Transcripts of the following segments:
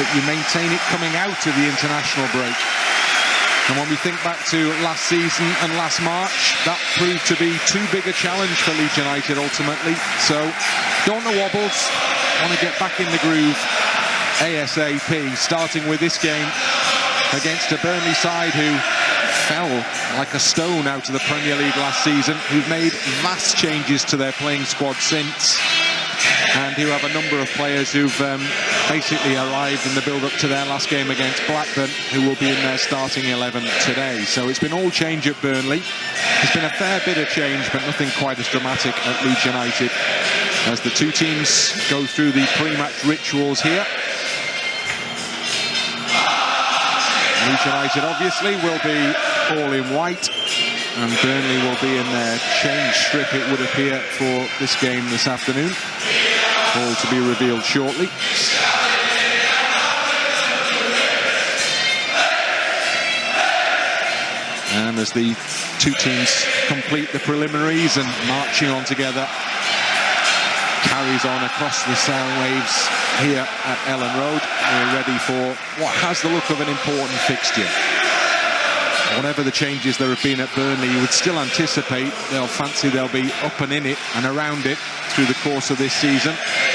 that you maintain it coming out of the international break. And when we think back to last season and last March, that proved to be too big a challenge for Leeds United ultimately. So, don't want the wobbles, want to get back in the groove ASAP, starting with this game against a Burnley side who fell like a stone out of the Premier League last season, who've made vast changes to their playing squad since, and who have a number of players who've basically arrived in the build-up to their last game against Blackburn, who will be in their starting 11 today. So it's been all change at Burnley. There's been a fair bit of change, but nothing quite as dramatic at Leeds United, as the two teams go through the pre-match rituals here. Leeds United obviously will be all in white, and Burnley will be in their change strip, it would appear, for this game this afternoon. All to be revealed shortly. And as the two teams complete the preliminaries and marching on together carries on across the sound waves here at Ellandroad, we're ready for what has the look of an important fixture. Whatever the changes there have been at Burnley, you would still anticipate they'll be up and in it and around it through the course of this season.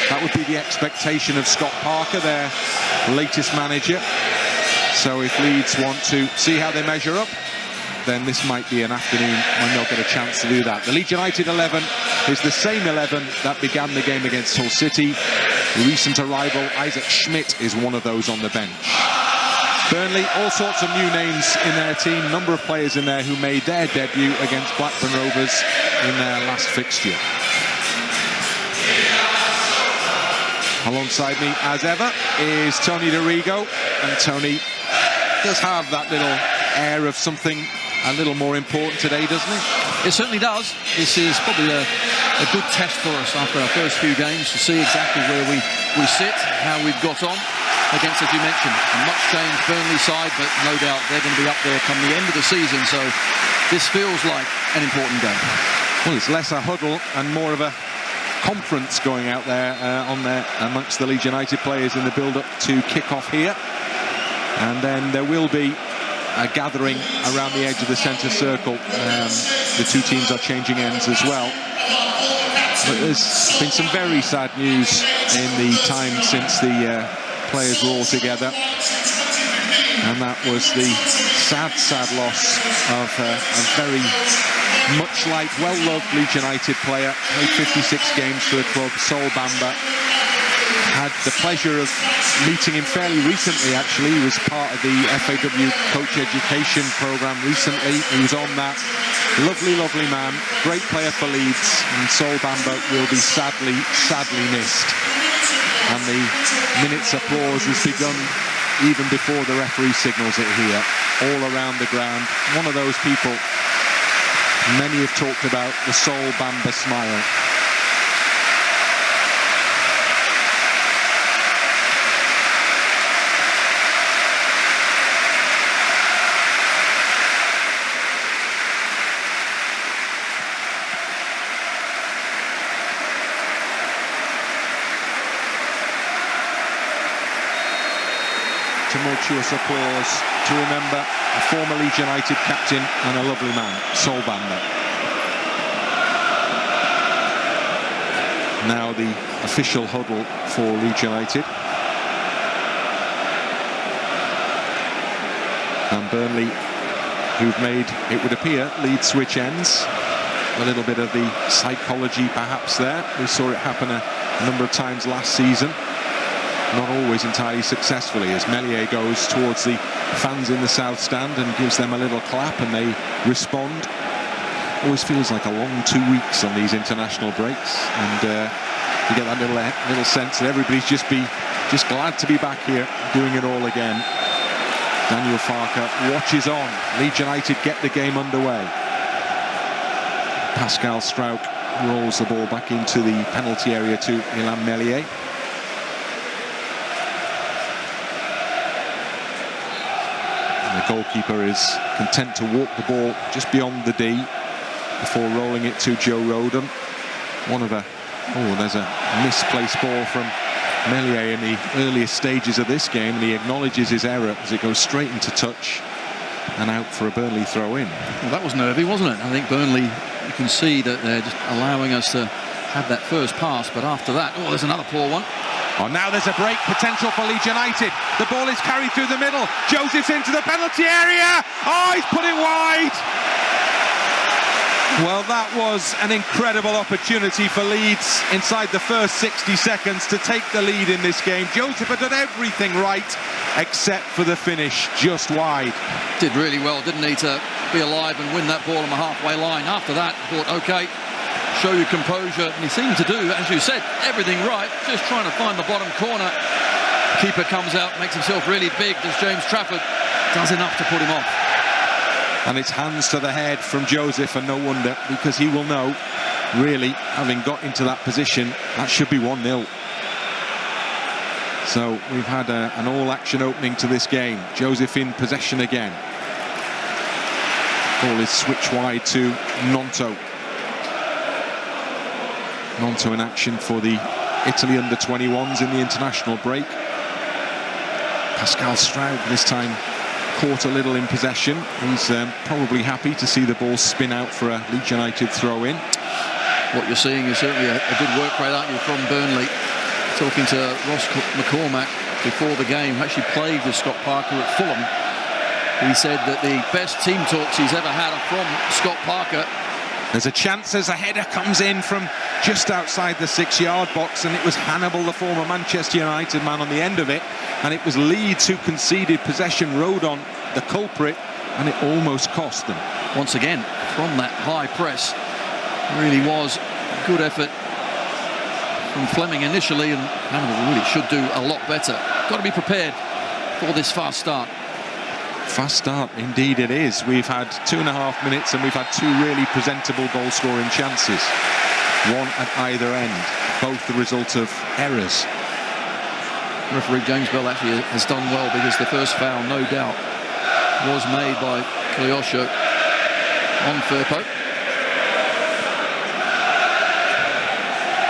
That would be the expectation of Scott Parker, their latest manager. So if Leeds want to see how they measure up, then this might be an afternoon when they'll get a chance to do that. The Leeds United 11 is the same 11 that began the game against Hull City. Recent arrival Isaac Schmidt is one of those on the bench. Burnley, all sorts of new names in their team, number of players in there who made their debut against Blackburn Rovers in their last fixture. Alongside me, as ever, is Tony DeRigo, and Tony does have that little air of something a little more important today, doesn't he? It certainly does. This is probably a good test for us after our first few games to see exactly where we sit, how we've got on against, as you mentioned, a much changed Burnley side, but no doubt they're going to be up there come the end of the season, so this feels like an important game. Well, it's less a huddle and more of a conference going out there amongst the Leeds United players in the build-up to kick-off here. And then there will be a gathering around the edge of the centre circle. The two teams are changing ends as well. But there's been some very sad news in the time since the players were all together, and that was the sad loss of a very much liked, well-loved Leeds United player. Played 56 games for the club, Sol Bamba. Had the pleasure of meeting him fairly recently, actually. He was part of the FAW coach education programme recently. He was on that. Lovely man, great player for Leeds, and Sol Bamba will be sadly missed. And the minute's applause has begun even before the referee signals it here, all around the ground. One of those people many have talked about, the Sol Bamba smile. Tumultuous applause to remember a former Leeds United captain and a lovely man, Sol Bamba. Now the official huddle for Leeds United. And Burnley, who've made, it would appear, lead switch ends. A little bit of the psychology perhaps there. We saw it happen a number of times last season. Not always entirely successfully, as Meslier goes towards the fans in the south stand and gives them a little clap and they respond. Always feels like a long 2 weeks on these international breaks, and you get that little sense that everybody's just glad to be back here doing it all again. Daniel Farke watches on. Leeds United get the game underway. Pascal Struijk rolls the ball back into the penalty area to Ilham Meslier. The goalkeeper is content to walk the ball just beyond the D before rolling it to Joe Roden. There's a misplaced ball from Meslier in the earliest stages of this game, and he acknowledges his error as it goes straight into touch and out for a Burnley throw-in. Well, that was nervy, wasn't it? I think Burnley, you can see that they're just allowing us to have that first pass, but after that, oh, there's another poor one. Oh, now there's a break potential for Leeds United. The ball is carried through the middle. Joseph's into the penalty area. Oh, he's put it wide. Well, that was an incredible opportunity for Leeds inside the first 60 seconds to take the lead in this game. Joseph had done everything right except for the finish, just wide. Did really well, didn't he, to be alive and win that ball on the halfway line. After that, thought, OK, show your composure. And he seemed to do, as you said, everything right, just trying to find the bottom corner. Keeper comes out, makes himself really big. Does James Trafford, does enough to put him off. And it's hands to the head from Joseph, and no wonder, because he will know, really, having got into that position, that should be 1-0. So we've had an all-action opening to this game. Joseph in possession again. Ball is switched wide to Gnonto. Gnonto in action for the Italy under-21s in the international break. Pascal Stroud this time caught a little in possession. He's probably happy to see the ball spin out for a Leeds United throw-in. What you're seeing is certainly a good work rate, aren't you, from Burnley. Talking to Ross McCormack before the game, actually played with Scott Parker at Fulham. He said that the best team talks he's ever had are from Scott Parker. There's a chance as a header comes in from just outside the 6-yard box, and it was Hannibal, the former Manchester United man, on the end of it, and it was Leeds who conceded possession, rode on the culprit, and it almost cost them. Once again, from that high press, really was a good effort from Fleming initially, and Hannibal really should do a lot better. Got to be prepared for this fast start. Fast start, indeed it is. We've had 2.5 minutes and we've had 2 really presentable goal-scoring chances. One at either end, both the result of errors. Referee James Bell actually has done well, because the first foul, no doubt, was made by Kolyosho on Firpo.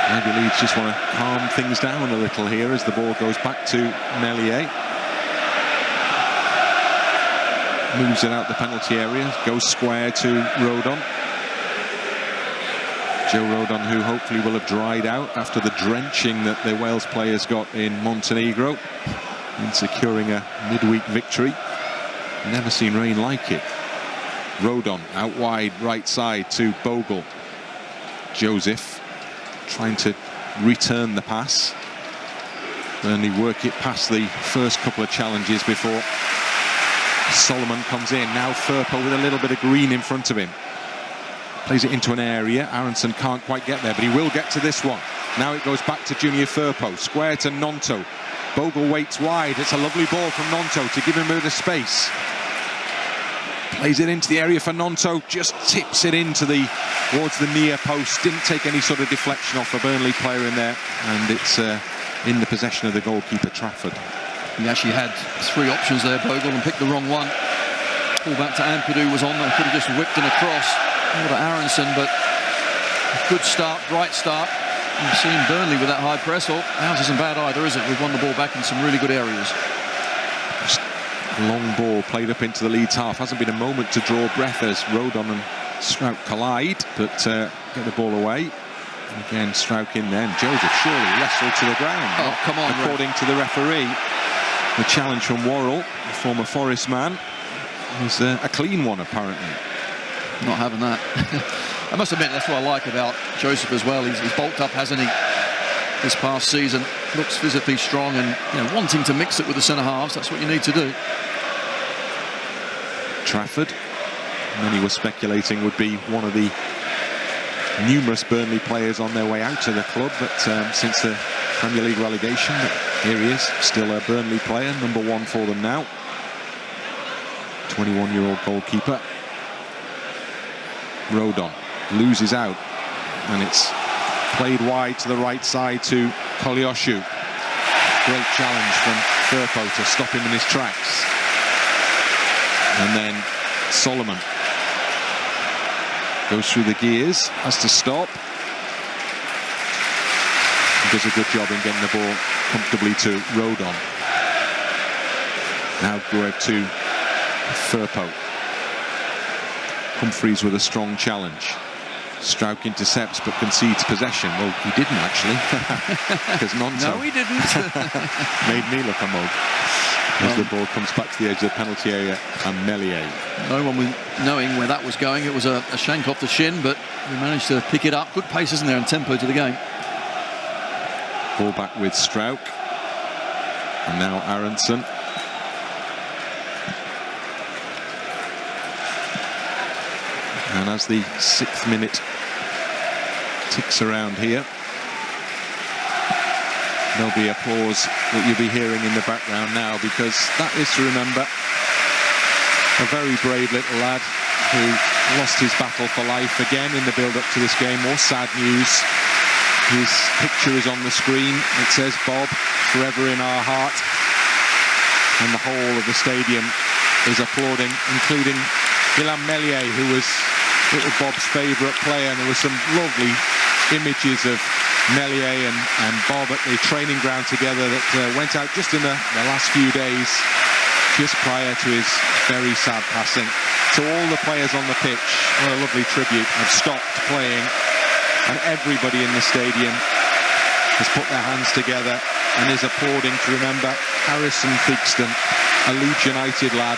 Maybe Leeds just want to calm things down a little here as the ball goes back to Meslier. Moves it out the penalty area, goes square to Rodon. Joe Rodon, who hopefully will have dried out after the drenching that the Wales players got in Montenegro in securing a midweek victory. Never seen rain like it. Rodon out wide, right side to Bogle. Joseph trying to return the pass. Burnley work it past the first couple of challenges before Solomon comes in. Now Firpo with a little bit of green in front of him. Plays it into an area. Aronson can't quite get there, but he will get to this one. Now it goes back to Junior Firpo. Square to Gnonto. Bogle waits wide. It's a lovely ball from Gnonto to give him a bit of space. Plays it into the area for Gnonto. Just tips it into towards the near post. Didn't take any sort of deflection off a Burnley player in there. And it's in the possession of the goalkeeper, Trafford. He actually had 3 options there, Bogle, and picked the wrong one. Ball back to Ampadu was on there. Could have just whipped it across. Not to Aronson, but a good start, bright start. You've seen Burnley with that high press. Oh, ours isn't bad either, is it? We've won the ball back in some really good areas. Just a long ball played up into the Leeds half. Hasn't been a moment to draw breath as Rodon and Strout collide, but get the ball away. And again, Strout in there. And Joseph surely wrestled to the ground. Oh, come on, according to the referee. The challenge from Worrell, the former Forest man, was a clean one, apparently. Not having that. I must admit, that's what I like about Joseph as well. He's bulked up, hasn't he, this past season. Looks physically strong and, you know, wanting to mix it with the centre-halves. That's what you need to do. Trafford, many were speculating, would be one of the numerous Burnley players on their way out of the club, but since the Premier League relegation, here he is, still a Burnley player, number 1 for them now. 21-year-old goalkeeper. Rodon loses out, and it's played wide to the right side to Kolyosho. Great challenge from Firpo to stop him in his tracks. And then Solomon goes through the gears, has to stop. He does a good job in getting the ball comfortably to Rodon. Now Gruev to Firpo. Humphreys with a strong challenge. Strauch intercepts but concedes possession. Well, he didn't actually, because Gnonto No, he didn't. made me look a mug. As the ball comes back to the edge of the penalty area, and Meslier. No one was knowing where that was going. It was a shank off the shin, but we managed to pick it up. Good pace, isn't there, and tempo to the game. Ball back with Strauch. And now Aronson. And as the 6th minute ticks around here, there'll be applause that you'll be hearing in the background now, because that is to remember a very brave little lad who lost his battle for life again in the build-up to this game. More sad news. His picture is on the screen. It says, "Bob, forever in our heart." And the whole of the stadium is applauding, including Ilham Meslier, who was little Bob's favourite player. And there were some lovely images of Meslier and Bob at the training ground together that went out just in the last few days, just prior to his very sad passing. So all the players on the pitch, what a lovely tribute, have stopped playing, and everybody in the stadium has put their hands together and is applauding to remember Harrison Theakston, a Leeds United lad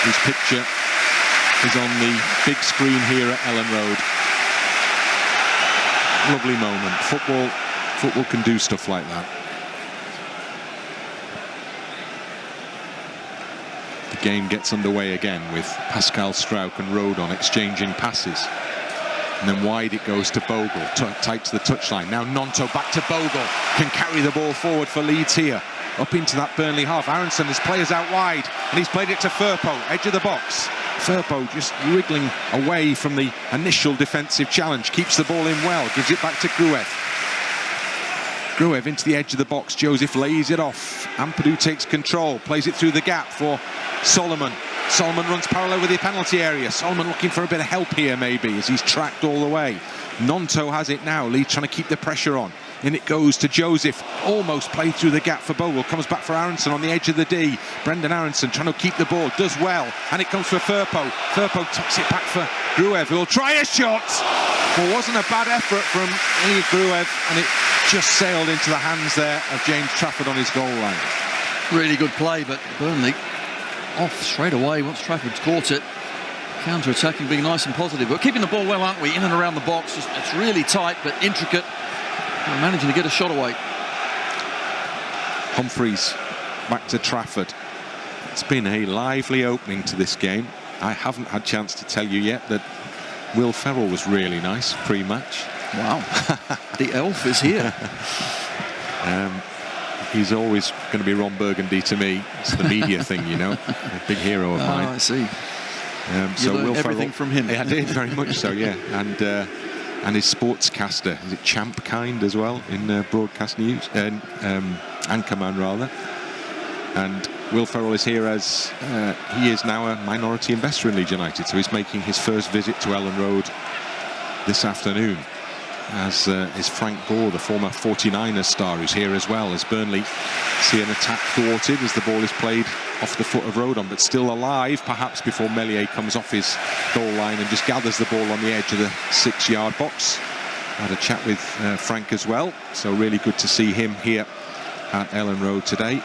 whose picture is on the big screen here at Ellandroad. Lovely moment. Football can do stuff like that. The game gets underway again with Pascal Strauch and Rodon exchanging passes. And then wide it goes to Bogle, tight to the touchline. Now Gnonto back to Bogle, can carry the ball forward for Leeds here. Up into that Burnley half. Aronson has players out wide, and he's played it to Firpo, edge of the box. Firpo just wriggling away from the initial defensive challenge, keeps the ball in well, gives it back to Gruev. Gruev into the edge of the box. Joseph lays it off. Ampadu takes control, plays it through the gap for Solomon. Solomon runs parallel with the penalty area. Solomon looking for a bit of help here, maybe, as he's tracked all the way. Gnonto has it now. Leeds trying to keep the pressure on. In it goes to Joseph. Almost played through the gap for Bogle. Comes back for Aronson on the edge of the D. Brendan Aronson trying to keep the ball. Does well. And it comes for Firpo. Firpo tucks it back for Gruev, who'll try a shot. Well, wasn't a bad effort from Ilya Gruev, and it just sailed into the hands there of James Trafford on his goal line. Really good play, but Burnley off straight away once Trafford's caught it. Counter-attacking, being nice and positive. But keeping the ball well, aren't we? In and around the box. It's really tight but intricate. We're managing to get a shot away. Humphreys back to Trafford. It's been a lively opening to this game. I haven't had a chance to tell you yet that Will Ferrell was really nice pre-match. Wow. The elf is here. He's always going to be Ron Burgundy to me. It's the media thing, you know. A big hero of mine. I see. So Will Ferrell, everything from him. I did, very much so, yeah. And his sportscaster, is it Champ Kind as well in broadcast news, anchorman rather. And Will Ferrell is here as he is now a minority investor in Leeds United, so he's making his first visit to Ellandroad this afternoon. As is Frank Gore, the former 49ers star, who's here as well, as Burnley see an attack thwarted as the ball is played off the foot of Rodon, but still alive, perhaps before Meslier comes off his goal line and just gathers the ball on the edge of the 6-yard box. Had a chat with Frank as well, so really good to see him here at Ellandroad today.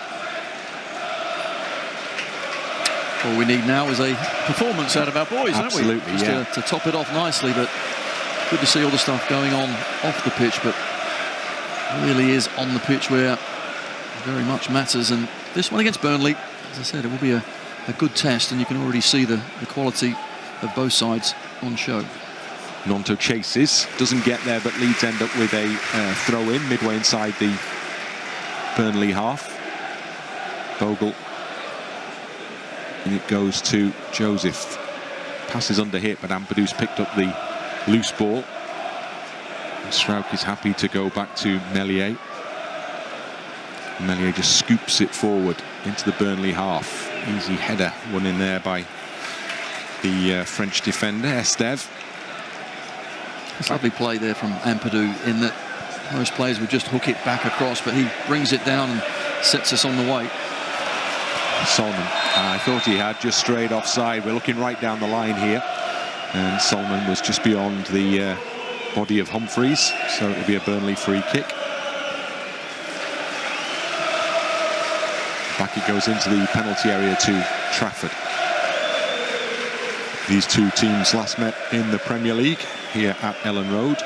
All we need now is a performance out of our boys, absolutely, don't we? Just to top it off nicely, but good to see all the stuff going on off the pitch, but really is on the pitch where it very much matters. And this one against Burnley, as I said, it will be a good test, and you can already see the quality of both sides on show. Gnonto chases, doesn't get there, but Leeds end up with a throw-in midway inside the Burnley half. Bogle, and it goes to Joseph. Passes under hit, but Ampadu's picked up the loose ball. And Strauch is happy to go back to Meslier. Meslier just scoops it forward into the Burnley half. Easy header won in there by the French defender, Esteve. It's a lovely play there from Ampadu, in that Most players would just hook it back across, but he brings it down and sets us on the way. Solomon, I thought he had just strayed offside. We're looking right down the line here, and Solomon was just beyond the body of Humphreys, so it'll be a Burnley free kick. Back it goes into the penalty area to Trafford. These two teams last met in the Premier League here at Ellandroad,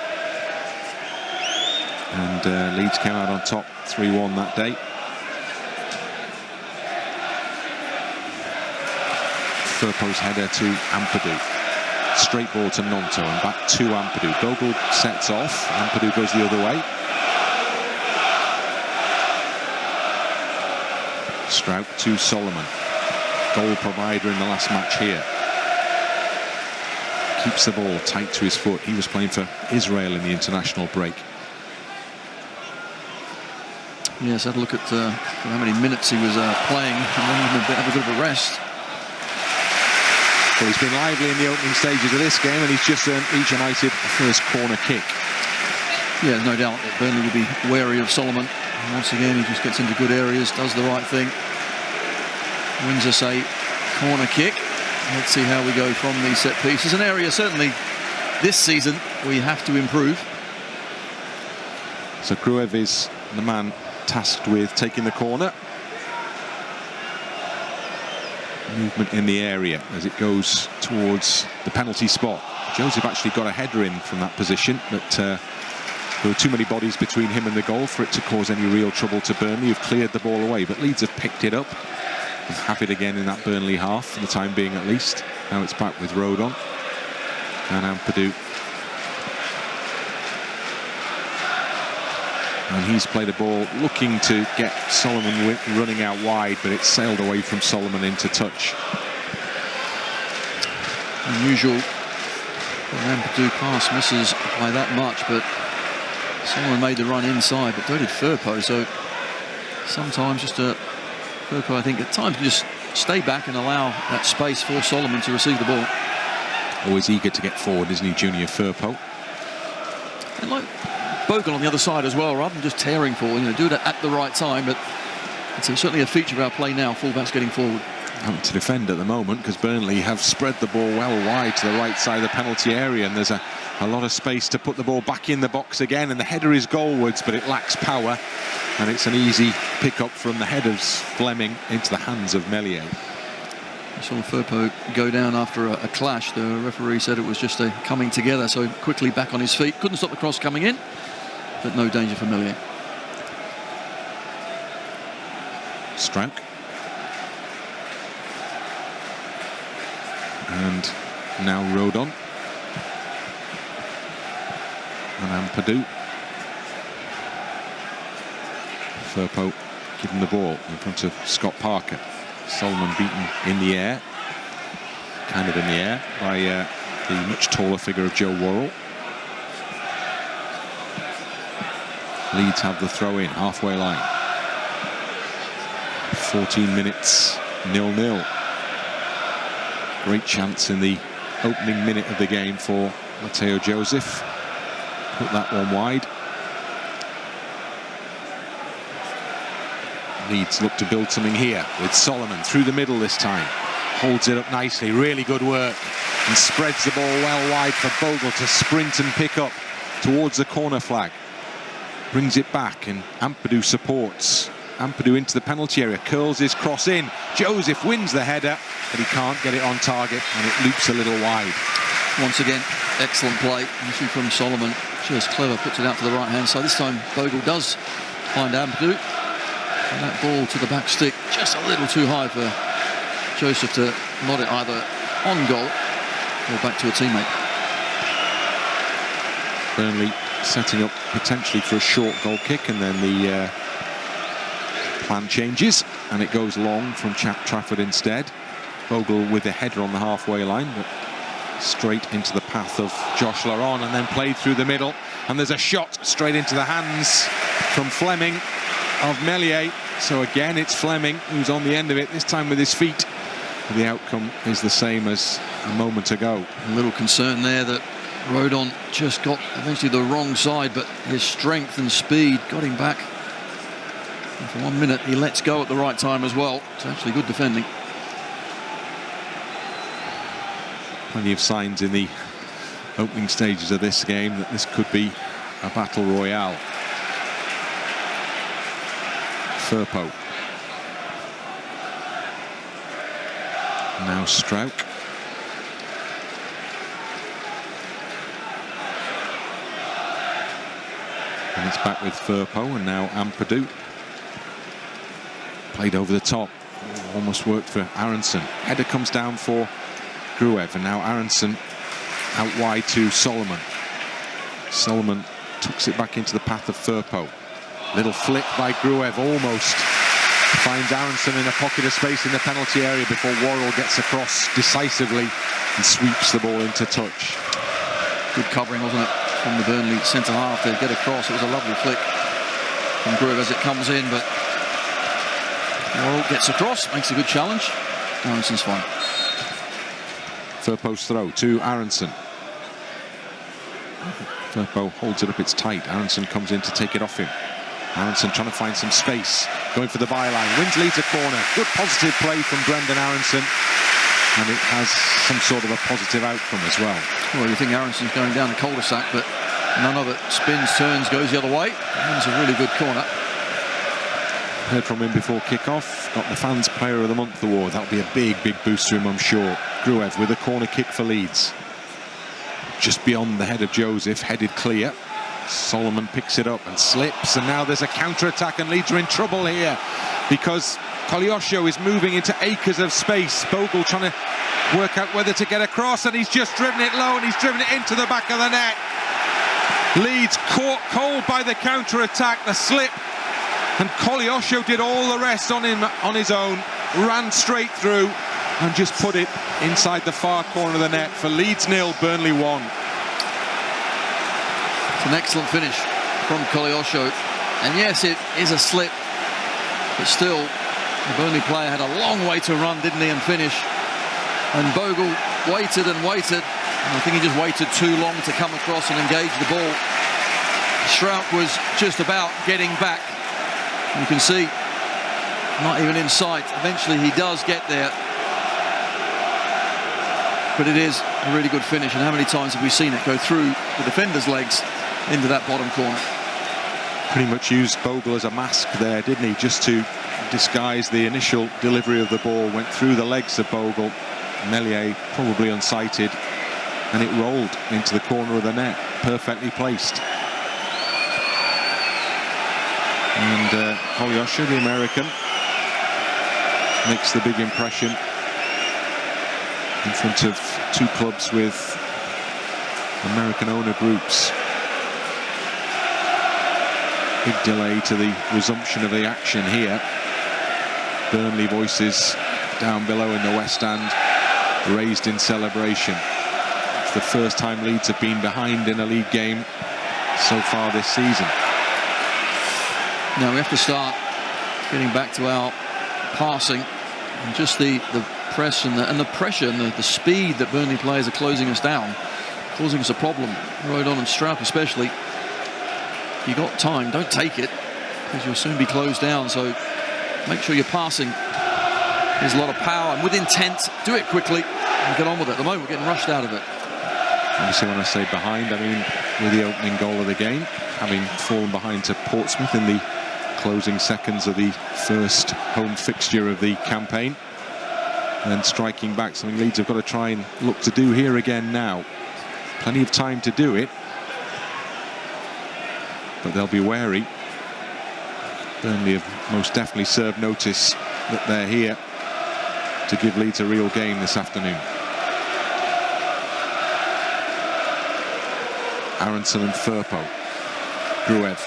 and Leeds came out on top 3-1 that day. Firpo's header to Ampadu. Straight ball to Gnonto and back to Ampadu. Bogle sets off. Ampadu goes the other way. Strout to Solomon. Goal provider in the last match here. Keeps the ball tight to his foot. He was playing for Israel in the international break. Yes, had a look at how many minutes he was playing, and then have a bit of a rest. Well, he's been lively in the opening stages of this game, and he's just earned Leedsunited a first corner kick. Yeah, no doubt that Burnley will be wary of Solomon. And once again, he just gets into good areas, does the right thing. Wins us a corner kick. Let's see how we go from these set pieces. An area certainly this season we have to improve. So Gruev is the man tasked with taking the corner. Movement in the area as it goes towards the penalty spot. Joseph actually got a header in from that position, but there were too many bodies between him and the goal for it to cause any real trouble to Burnley, who've cleared the ball away. But Leeds have picked it up and have it again in that Burnley half, for the time being at least. Now it's back with Rodon and Ampadu. And he's played a ball looking to get Solomon running out wide, but it's sailed away from Solomon into touch. Unusual. An Ampadu pass misses by that much, but Solomon made the run inside, but so did Firpo. So sometimes just Firpo, I think, at times can just stay back and allow that space for Solomon to receive the ball. Always eager to get forward, isn't he, Junior Firpo? And like Bogle on the other side as well, rather than just tearing forward, do that at the right time. But it's certainly a feature of our play now, fullbacks getting forward. Having to defend at the moment because Burnley have spread the ball well wide to the right side of the penalty area, and there's a lot of space to put the ball back in the box again, and the header is goalwards, but it lacks power, and it's an easy pick-up from the headers Fleming into the hands of Meslier. I saw Firpo go down after a clash. The referee said it was just a coming together, so quickly back on his feet. Couldn't stop the cross coming in, but no danger for Meslier. Strout. And now Rodon. And Ampadu. Firpo giving the ball in front of Scott Parker. Solomon beaten in the air. Kind of in the air by the much taller figure of Joe Worrell. Leeds have the throw in, halfway line. 14 minutes, 0-0. Great chance in the opening minute of the game for Mateo Joseph. Put that one wide. Leeds look to build something here with Solomon through the middle this time. Holds it up nicely, really good work, and spreads the ball well wide for Bogle to sprint and pick up towards the corner flag. Brings it back, and Ampadu supports. Ampadu into the penalty area, curls his cross in. Joseph wins the header, but he can't get it on target, and it loops a little wide. Once again, excellent play, usually from Solomon. Just clever, puts it out to the right-hand side. This time, Bogle does find Ampadu. And that ball to the back stick, just a little too high for Joseph to nod it either on goal or back to a teammate. Burnley setting up potentially for a short goal kick, and then the plan changes and it goes long from Trafford instead. Bogle with a header on the halfway line, but straight into the path of Josh Laron, and then played through the middle, and there's a shot straight into the hands from Fleming of Meslier. So again it's Fleming who's on the end of it, this time with his feet. The outcome is the same as a moment ago. A little concern there that Rodon just got eventually the wrong side, but his strength and speed got him back. And for 1 minute, he lets go at the right time as well. It's actually good defending. Plenty of signs in the opening stages of this game that this could be a battle royale. Firpo. Now Strauch. And it's back with Firpo, and now Ampadu. Played over the top. Almost worked for Aronson. Header comes down for Gruev, and now Aronson out wide to Solomon. Solomon tucks it back into the path of Firpo. Little flick by Gruev, almost finds Aronson in a pocket of space in the penalty area before Worrell gets across decisively and sweeps the ball into touch. Good covering, wasn't it, from the Burnley centre half to get across. It was a lovely flick from Gruev as it comes in, but Worrell gets across, makes a good challenge. Aronson's fine. Firpo's throw to Aronson. Firpo holds it up, it's tight. Aronson comes in to take it off him. Aronson trying to find some space, going for the byline, wins Leeds a corner. Good positive play from Brendan Aronson, and it has some sort of a positive outcome as well. Well, you think Aronson's going down the cul-de-sac, but none of it. Spins, turns, goes the other way. And it's a really good corner. Heard from him before kick-off. Got the Fans Player of the Month award. That'll be a big, big boost to him, I'm sure. Gruev with a corner kick for Leeds. Just beyond the head of Joseph, headed clear. Solomon picks it up and slips, and now there's a counter-attack, and Leeds are in trouble here because Koleosho is moving into acres of space. Bogle trying to work out whether to get across, and he's just driven it low, and he's driven it into the back of the net. Leeds caught cold by the counter-attack, the slip, and Koleosho did all the rest on him on his own, ran straight through and just put it inside the far corner of the net for Leeds 0, Burnley 1. It's an excellent finish from Koleosho, and yes, it is a slip, but still the Burnley player had a long way to run, didn't he, and finish. And Bogle waited and waited, and I think he just waited too long to come across and engage the ball. Strauch was just about getting back. You can see, not even in sight. Eventually he does get there, but it is a really good finish. And how many times have we seen it go through the defender's legs into that bottom corner? Pretty much used Bogle as a mask there, didn't he, just to disguise the initial delivery of the ball. Went through the legs of Bogle, Meslier probably unsighted, and it rolled into the corner of the net, perfectly placed. And Koleosho, the American, makes the big impression in front of two clubs with American owner groups. Big delay to the resumption of the action here. Burnley voices down below in the West End raised in celebration. It's the first time Leeds have been behind in a league game so far this season. Now we have to start getting back to our passing, and just the press and the pressure and the speed that Burnley players are closing us down, causing us a problem. Rodon and Strauch especially. If you've got time, don't take it, because you'll soon be closed down. So make sure you're passing. There's a lot of power, and with intent, do it quickly and get on with it. At the moment, we're getting rushed out of it. Obviously, when I say behind, I mean with the opening goal of the game, having fallen behind to Portsmouth in the closing seconds of the first home fixture of the campaign, and striking back, something Leeds have got to try and look to do here again now. Plenty of time to do it, but they'll be wary. Burnley have most definitely served notice that they're here to give Leeds a real game this afternoon. Aronson and Firpo. Gruev.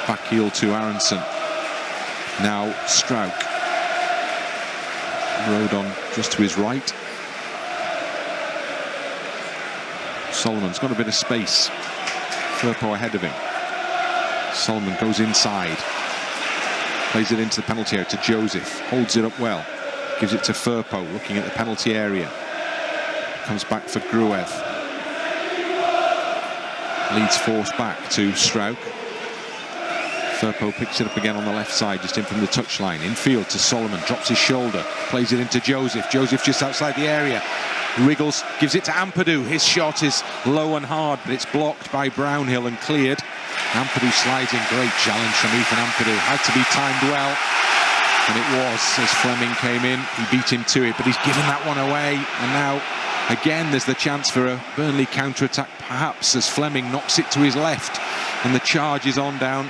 Back heel to Aronson. Now Strauch. Rodon just to his right. Solomon's got a bit of space. Firpo ahead of him. Solomon goes inside. Plays it into the penalty area to Joseph. Holds it up well. Gives it to Firpo, looking at the penalty area. Comes back for Gruev. Leeds force back to Strauch. Firpo picks it up again on the left side, just in from the touchline. Infield to Solomon, drops his shoulder, plays it into Joseph. Joseph just outside the area. Wriggles, gives it to Ampadu. His shot is low and hard, but it's blocked by Brownhill and cleared. Ampadu slides in. Great challenge from Ethan Ampadu. Had to be timed well, and it was as Fleming came in. He beat him to it, but he's given that one away. And now, again, there's the chance for a Burnley counter-attack, perhaps, as Fleming knocks it to his left. And the charge is on down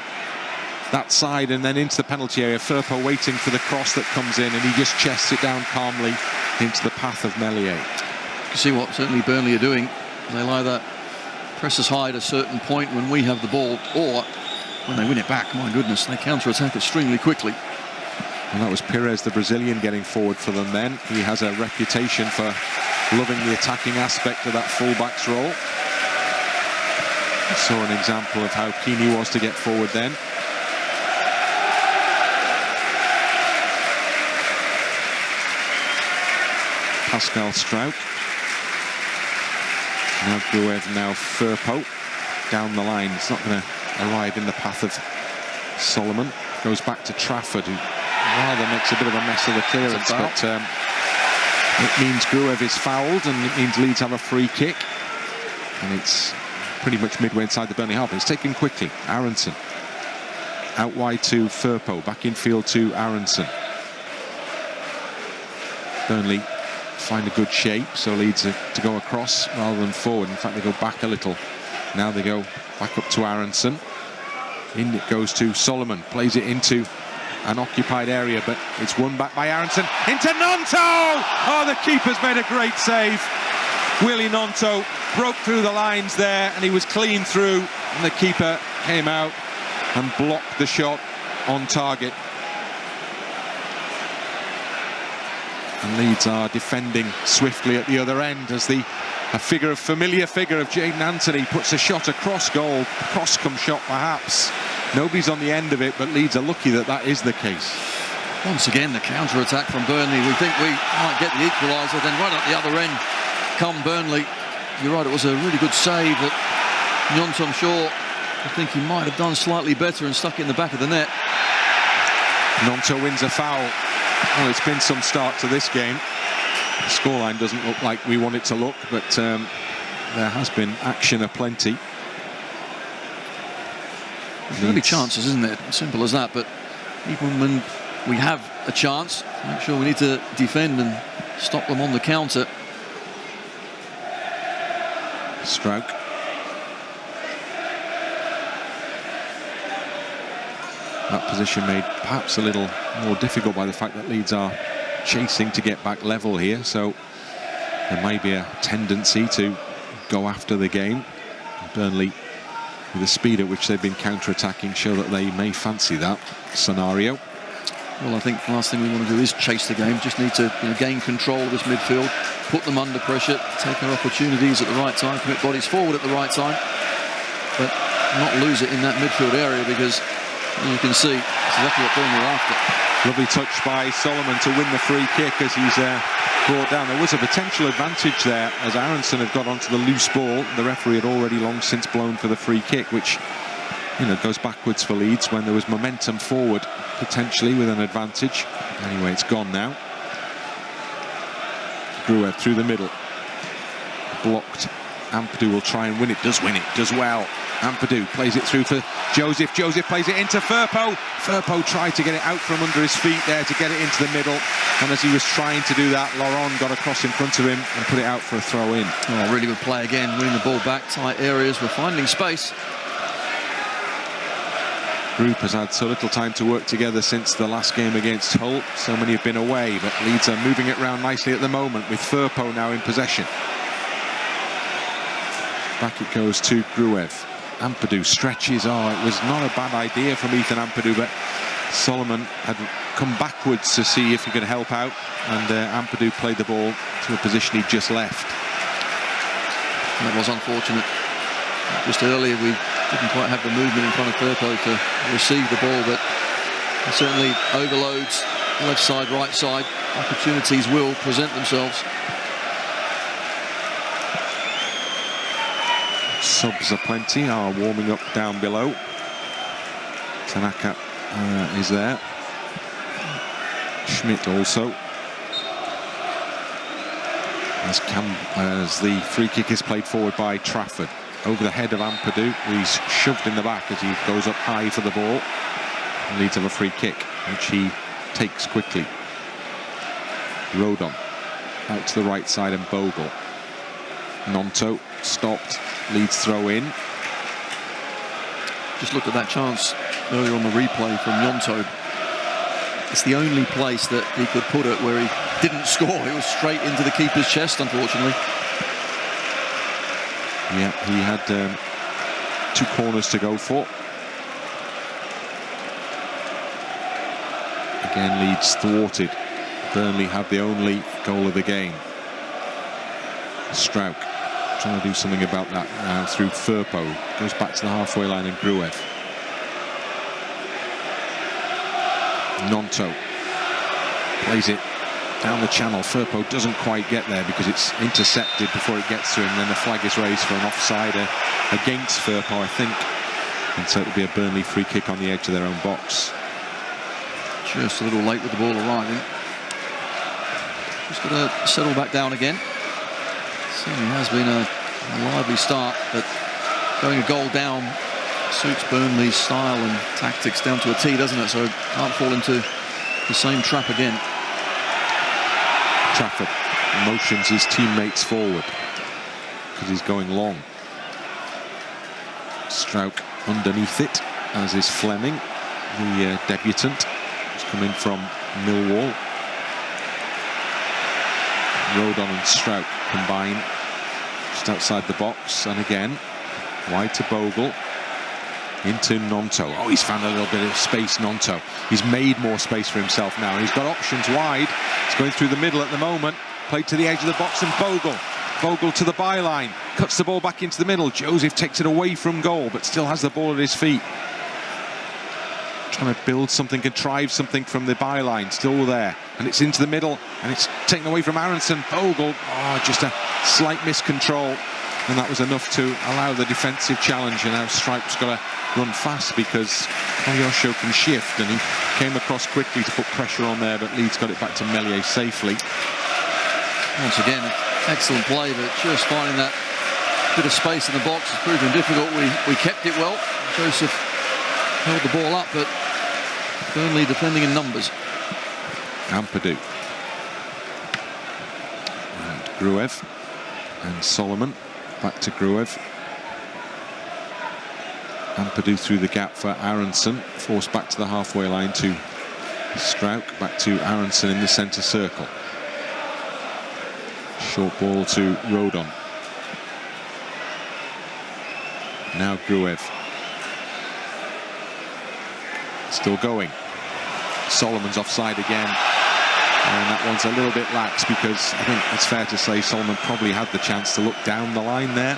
that side and then into the penalty area. Firpo waiting for the cross that comes in, and he just chests it down calmly into the path of Meslier. You see what certainly Burnley are doing. They either press us high at a certain point when we have the ball, or when they win it back, my goodness, they counter-attack extremely quickly. And that was Pires, the Brazilian, getting forward for them then. He has a reputation for loving the attacking aspect of that full-back's role. I saw an example of how keen he was to get forward then. Pascal Strauch. Now Gruev, now Firpo. Down the line, it's not going to arrive in the path of Solomon. Goes back to Trafford, who rather makes a bit of a mess of the clearance, but it means Gruev is fouled, and it means Leeds have a free kick. And it's pretty much midway inside the Burnley half. It's taken quickly. Aronson. Out wide to Firpo, back infield to Aronson. Burnley find a good shape, so Leeds to go across rather than forward. In fact, they go back a little. Now they go back up to Aronson. In it goes to Solomon, plays it into an occupied area, but it's won back by Aronson. Into Gnonto! Oh, the keeper's made a great save. Willie Gnonto broke through the lines there, and he was clean through, and the keeper came out and blocked the shot on target. And Leeds are defending swiftly at the other end as a familiar figure of Jayden Anthony puts a shot across goal. Cross-come shot, perhaps. Nobody's on the end of it, but Leeds are lucky that that is the case. Once again, the counter-attack from Burnley. We think we might get the equaliser, then right at the other end come Burnley. You're right, it was a really good save that Gnonto, I'm sure, I think he might have done slightly better and stuck it in the back of the net. Gnonto wins a foul. Well, it's been some start to this game. The scoreline doesn't look like we want it to look, but there has been action aplenty. There's only chances, isn't it? Simple as that. But even when we have a chance, make sure we need to defend and stop them on the counter. Strauch. That position made perhaps a little more difficult by the fact that Leeds are chasing to get back level here, so there may be a tendency to go after the game. Burnley, with the speed at which they've been counter-attacking, show that they may fancy that scenario. Well, I think the last thing we want to do is chase the game. Just need to gain control of this midfield, put them under pressure, take our opportunities at the right time, commit bodies forward at the right time, but not lose it in that midfield area, because you can see it's exactly what Burnley are after. Lovely touch by Solomon to win the free kick as he's brought down. There was a potential advantage there as Aronson had got onto the loose ball. The referee had already long since blown for the free kick, which goes backwards for Leeds when there was momentum forward, potentially with an advantage. Anyway, it's gone now. Gruev through the middle. Blocked. Ampadu will try and win it. Does win it. Does well. Ampadu plays it through for Joseph. Joseph plays it into Firpo. Firpo tried to get it out from under his feet there to get it into the middle. And as he was trying to do that, Laurent got across in front of him and put it out for a throw-in. Oh, really good play again. Winning the ball back. Tight areas. We're finding space. Group has had so little time to work together since the last game against Hull. So many have been away, but Leeds are moving it around nicely at the moment with Firpo now in possession. Back it goes to Gruev. Ampadu stretches. Oh, it was not a bad idea from Ethan Ampadu, but Solomon had come backwards to see if he could help out, and Ampadu played the ball to a position he just left. That was unfortunate. Just earlier we didn't quite have the movement in front of Firpo to receive the ball, but certainly overloads left side, right side. Opportunities will present themselves. Subs aplenty are warming up down below. Tanaka is there. Schmidt also. As the free kick is played forward by Trafford. Over the head of Ampadu, he's shoved in the back as he goes up high for the ball. And Leeds have a free kick, which he takes quickly. Rodon out to the right side and Bogle. Gnonto stopped. Leeds throw in. Just look at that chance earlier on the replay from Gnonto. It's the only place that he could put it where he didn't score. It was straight into the keeper's chest, unfortunately. Yeah, he had 2 corners to go for. Again, Leeds thwarted. Burnley have the only goal of the game. Struijk trying to do something about that now through Firpo. Goes back to the halfway line and Gruev. Gnonto plays it down the channel. Firpo doesn't quite get there because it's intercepted before it gets to him. Then the flag is raised for an offside against Firpo, I think. And so it'll be a Burnley free kick on the edge of their own box. Just a little late with the ball arriving. Just got to settle back down again. Certainly has been a lively start, but going a goal down suits Burnley's style and tactics down to a T, doesn't it? So can't fall into the same trap again. Trafford motions his teammates forward because he's going long. Struijk underneath it, as is Fleming, the debutant, who's come in from Millwall. Rodon and Struijk combine just outside the box, and again wide to Bogle. Into Gnonto. Oh, he's found a little bit of space, Gnonto. He's made more space for himself now. He's got options wide. He's going through the middle at the moment. Played to the edge of the box and Bogle. Bogle to the byline. Cuts the ball back into the middle. Joseph takes it away from goal, but still has the ball at his feet. Trying to build something, contrive something from the byline. Still there. And it's into the middle. And it's taken away from Aronson. Bogle. Oh, just a slight miscontrol. And that was enough to allow the defensive challenge. And now Stripe's got to run fast because Koyosho can shift, and he came across quickly to put pressure on there, but Leeds got it back to Meslier safely. Once again, excellent play, but just finding that bit of space in the box has proven difficult. We kept it well. Joseph held the ball up, but Burnley defending in numbers. Ampadu and Gruev and Solomon. Back to Gruev. Ampadu through the gap for Aronson, forced back to the halfway line to Struijk, back to Aronson in the centre circle. Short ball to Rodon. Now Gruev. Still going. Solomon's offside again. And that one's a little bit lax because I think it's fair to say Solomon probably had the chance to look down the line there.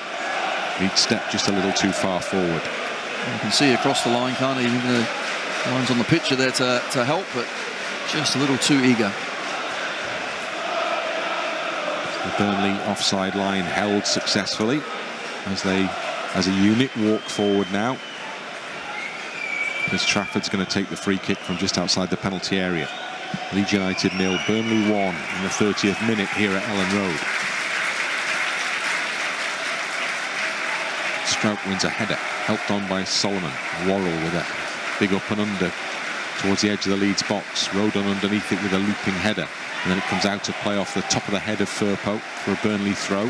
He'd stepped just a little too far forward. You can see across the line, can't he? Even the lines on the pitch are there to help, but just a little too eager. The Burnley offside line held successfully as they, as a unit, walk forward now. Because Trafford's going to take the free kick from just outside the penalty area. Leeds United 0, Burnley 1 in the 30th minute here at Ellandroad. Struijk wins a header, helped on by Solomon. Worrell with a big up and under towards the edge of the Leeds box. Rodon underneath it with a looping header. And then it comes out of play off the top of the head of Firpo for a Burnley throw.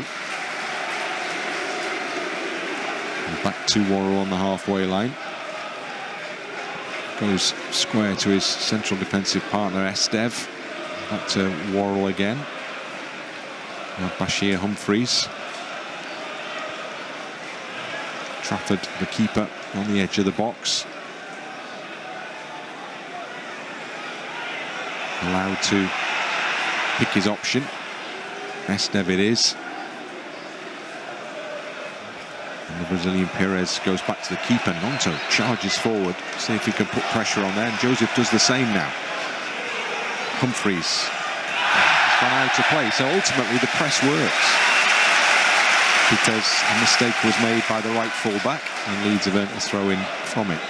And back to Worrell on the halfway line. Goes square to his central defensive partner, Estev. Back to Worrell again. Now Bashir Humphreys. Trafford, the keeper, on the edge of the box. Allowed to pick his option. Estev it is. And the Brazilian Perez goes back to the keeper. Gnonto charges forward, see if he can put pressure on there. And Joseph does the same now. Humphreys has gone out to play, so ultimately the press works. because a mistake was made by the right full-back, and Leeds have earned a throw-in from it.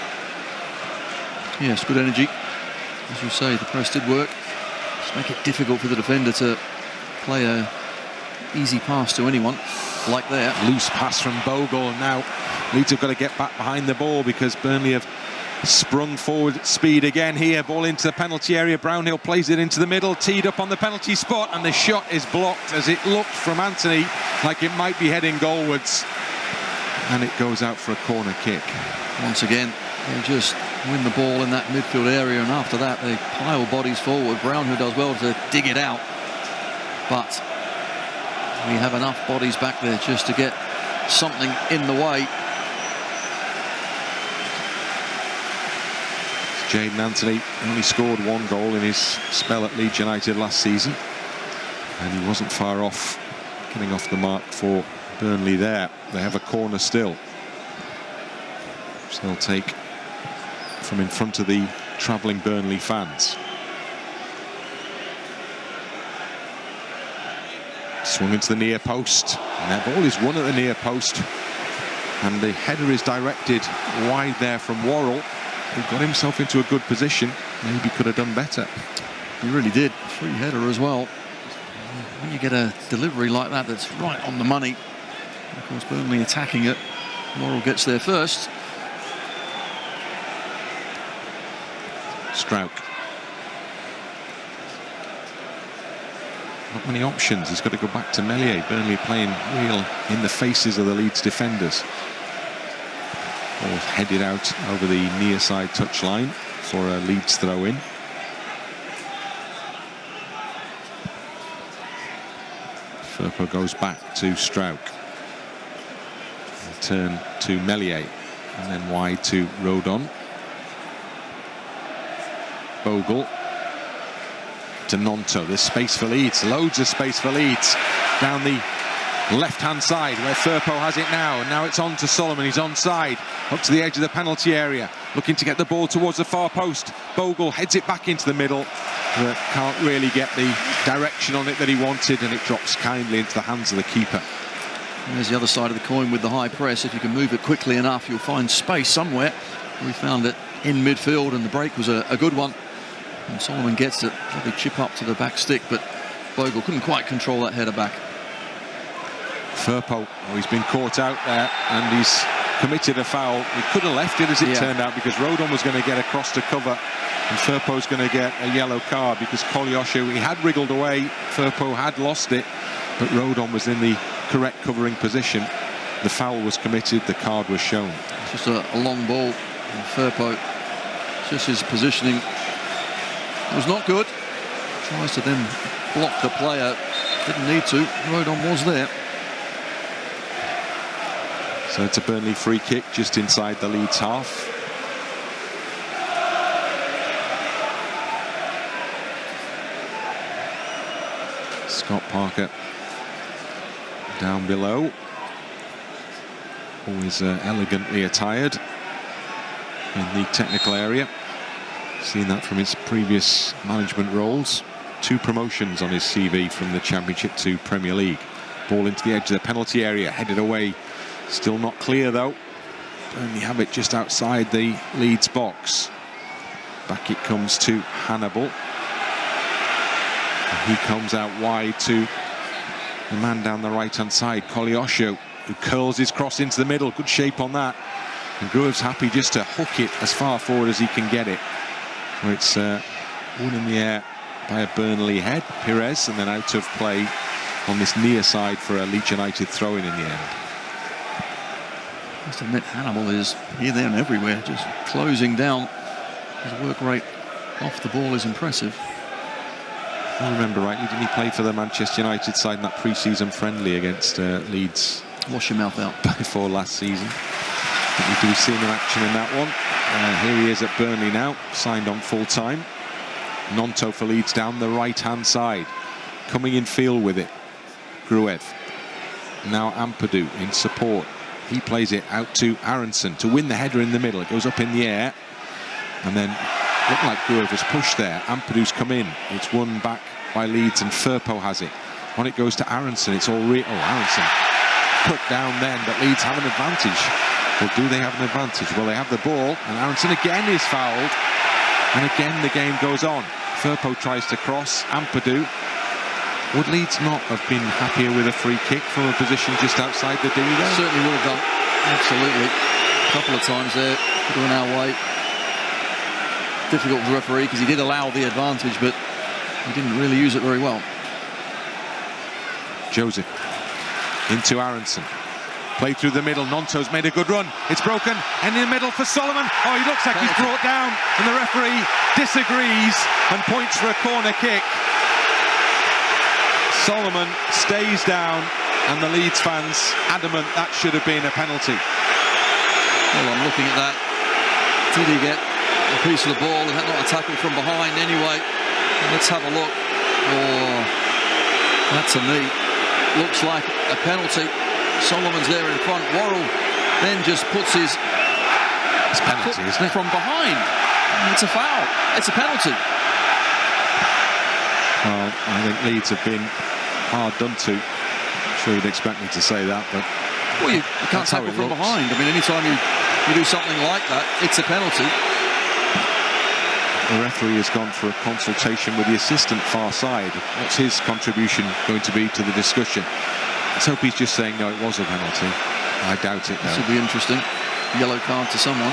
Yes, good energy. As you say, the press did work. Just make it difficult for the defender to play a easy pass to anyone like that. Loose pass from Bogle. Now Leeds have got to get back behind the ball because Burnley have sprung forward at speed again here. Ball into the penalty area. Brownhill plays it into the middle, teed up on the penalty spot, and the shot is blocked as it looked from Anthony like it might be heading goalwards, and it goes out for a corner kick. Once again, they just win the ball in that midfield area, and after that they pile bodies forward. Brownhill does well to dig it out, but we have enough bodies back there just to get something in the way. Jayden Anthony only scored 1 goal in his spell at Leeds United last season, and he wasn't far off getting off the mark for Burnley there. They have a corner still, so they'll take from in front of the travelling Burnley fans. Swung into the near post, and that ball is won at the near post, and the header is directed wide there from Worrell, who got himself into a good position. Maybe could have done better. He really did. Free header as well. When you get a delivery like that that's right on the money, of course Burnley attacking it, Worrell gets there first. Strauch. Not many options. He's got to go back to Meslier. Burnley playing real in the faces of the Leeds defenders. Ball headed out over the near side touchline for a Leeds throw-in. Firpo goes back to Strauch. Turn to Meslier, and then wide to Rodon. Bogle to Gnonto. There's space for Leeds, loads of space for Leeds down the left-hand side where Firpo has it now, and now it's on to Solomon. He's onside, up to the edge of the penalty area, looking to get the ball towards the far post. Bogle heads it back into the middle, but can't really get the direction on it that he wanted, and it drops kindly into the hands of the keeper. And there's the other side of the coin with the high press. If you can move it quickly enough, you'll find space somewhere. We found it in midfield, and the break was a good one. And Solomon gets it, probably chip up to the back stick, but Bogle couldn't quite control that header back. Firpo, he's been caught out there, and he's committed a foul. He could have left it, as it turned out, because Rodon was going to get across to cover, and Firpo's going to get a yellow card because Kolyosho, he had wriggled away, Firpo had lost it, but Rodon was in the correct covering position. The foul was committed, the card was shown. It's just a long ball, and Firpo, just his positioning was not good. Tries to then block the player, didn't need to. Rodon was there. So it's a Burnley free kick just inside the Leeds half. Scott Parker down below, always elegantly attired in the technical area. Seen that from his previous management roles. 2 promotions on his CV from the Championship to Premier League. Ball into the edge of the penalty area, headed away. Still not clear though. Burnley have it just outside the Leeds box. Back it comes to Hannibal. And he comes out wide to the man down the right-hand side, Kolyosho, who curls his cross into the middle. Good shape on that. And Gruev's happy just to hook it as far forward as he can get it. Well, it's one in the air by a Burnley head, Pires, and then out of play on this near side for a Leeds United throw-in the end. I must admit, Hannibal is here, there and everywhere, just closing down. His work rate off the ball is impressive. If I remember rightly, didn't he play for the Manchester United side in that pre-season friendly against Leeds? Wash your mouth out. Before last season. Do we see him in action in that one? Here he is at Burnley now, signed on full-time. Gnonto for Leeds down the right-hand side. Coming in field with it, Gruev. Now Ampadu in support. He plays it out to Aronson to win the header in the middle. It goes up in the air, and then looked like Gruev was pushed there. Ampadu's come in. It's won back by Leeds, and Firpo has it. On it goes to Aronson. It's all Aronson cut down then, but Leeds have an advantage. Well, do they have an advantage? Well, they have the ball, and Aronson again is fouled, and again the game goes on. Firpo tries to cross. Ampadu. Would Leeds not have been happier with a free kick from a position just outside the D there? Certainly would have done. Absolutely. A couple of times there, could have went our way. Difficult for the referee because he did allow the advantage, but he didn't really use it very well. Joseph into Aronson. Play through the middle. Nonto's made a good run. It's broken. And in the middle for Solomon. Oh, he looks like he's brought down. And the referee disagrees and points for a corner kick. Solomon stays down, and the Leeds fans adamant that should have been a penalty. Well, I'm looking at that. Did he get a piece of the ball? Is that not a tackle from behind anyway? Let's have a look. Oh, that to me looks like a penalty. Solomon's there in front. Worrell then just puts his penalty, isn't it? From behind. It's a foul. It's a penalty. Well, I think Leeds have been hard done to. I'm sure you'd expect me to say that, but well, you can't tackle from behind. I mean, anytime you do something like that, it's a penalty. The referee has gone for a consultation with the assistant far side. What's his contribution going to be to the discussion? Let's hope he's just saying no, it was a penalty. I doubt it, though. This will be interesting. Yellow card to someone.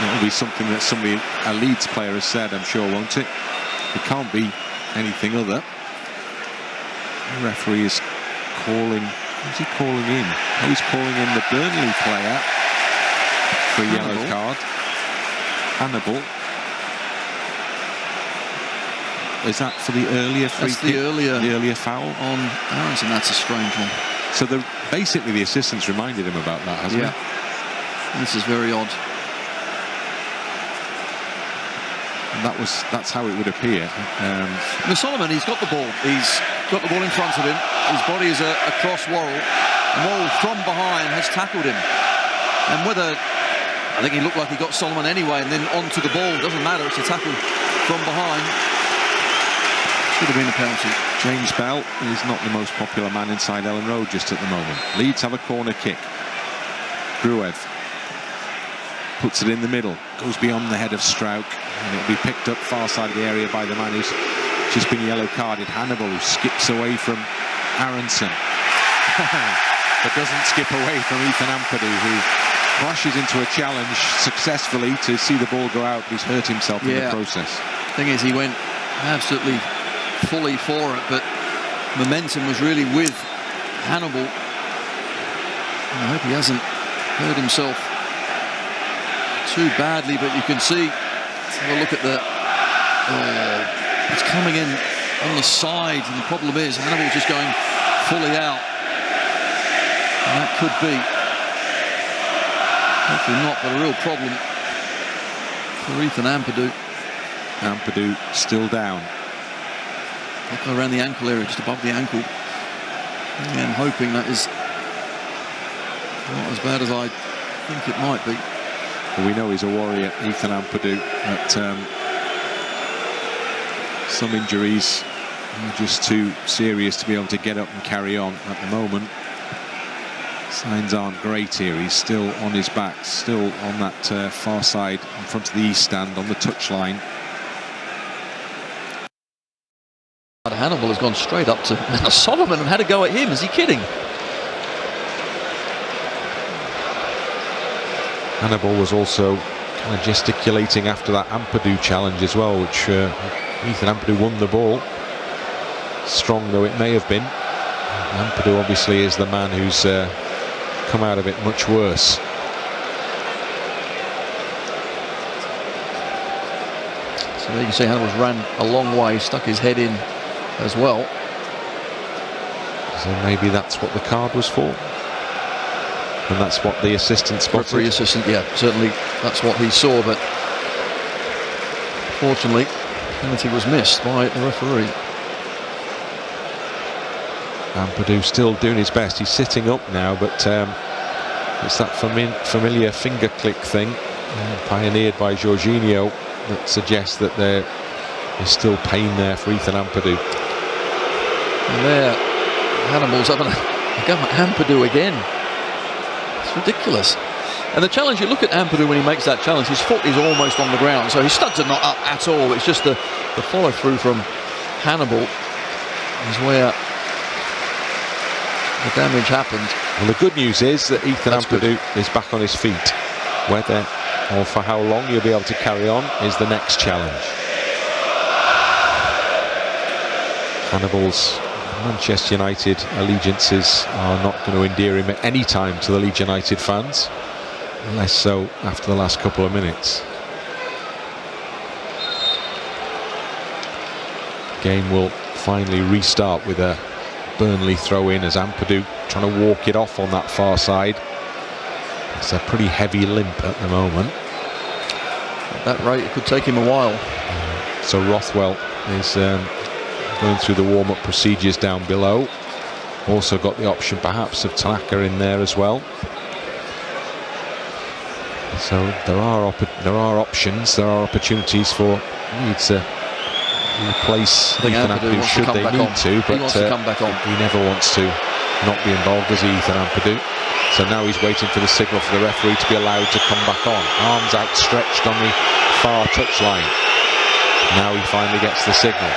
It'll be something that a Leeds player has said, I'm sure, won't it? It can't be anything other. The referee is calling. Who's he calling in? Oh, he's calling in the Burnley player for a yellow card. Hannibal. Is that for the earlier free kick? The earlier foul on Aronson. That's a strange one. So basically the assistants reminded him about that, hasn't he? This is very odd. That's how it would appear. Solomon, he's got the ball. He's got the ball in front of him. His body is across Worrell. And Worrell from behind has tackled him. And whether I think he looked like he got Solomon anyway, and then onto the ball, doesn't matter. It's a tackle from behind. Should have been a penalty. James Bell is not the most popular man inside Ellandroad just at the moment. Leeds have a corner kick. Gruev puts it in the middle, goes beyond the head of Strauch, and it'll be picked up far side of the area by the man who's just been yellow carded, Hannibal, who skips away from Aronson. But doesn't skip away from Ethan Ampadu, who crashes into a challenge successfully to see the ball go out. He's hurt himself in the process. Thing is, he went absolutely fully for it, but momentum was really with Hannibal. I hope he hasn't hurt himself too badly, but you can see, let's have a look at the it's coming in on the side, and the problem is Hannibal's just going fully out, and that could be, hopefully not, but a real problem for Ethan Ampadu. Ampadu still down. Tackle around the ankle area, just above the ankle. And hoping that is not as bad as I think it might be. Well, we know he's a warrior, Ethan Ampadu, but some injuries are just too serious to be able to get up and carry on at the moment. Signs aren't great here. He's still on his back, still on that far side in front of the east stand on the touchline. Hannibal has gone straight up to Solomon and had a go at him. Is he kidding? Hannibal was also kind of gesticulating after that Ampadu challenge as well, which Ethan Ampadu won the ball. Strong though it may have been, Ampadu obviously is the man who's come out of it much worse. So there you can see Hannibal's ran a long way, stuck his head in as well. So maybe that's what the card was for, and that's what the assistant spotted. Referee assistant, yeah, certainly that's what he saw, but fortunately penalty was missed by the referee. Ampadu still doing his best. He's sitting up now, but it's that familiar finger click thing pioneered by Jorginho that suggests that there is still pain there for Ethan Ampadu. And there, Hannibal's having Go Ampadu again. It's ridiculous. And the challenge, you look at Ampadu when he makes that challenge, his foot is almost on the ground, so his studs are not up at all. It's just the follow through from Hannibal is where the damage happened. Well, the good news is that Ethan Ampadu is back on his feet. Whether or for how long he'll be able to carry on is the next challenge. Hannibal's Manchester United allegiances are not going to endear him at any time to the Leeds United fans, less so after the last couple of minutes. Game will finally restart with a Burnley throw in as Ampadu trying to walk it off on that far side. It's a pretty heavy limp at the moment. At that rate, it could take him a while. So Rothwell is going through the warm-up procedures down below. Also got the option perhaps of Tanaka in there as well. So there are options, there are opportunities for Leeds to replace Ethan Ampadu should they need to, but he never wants to not be involved, does he, Ethan Ampadu? So now he's waiting for the signal for the referee to be allowed to come back on. Arms outstretched on the far touchline. Now he finally gets the signal.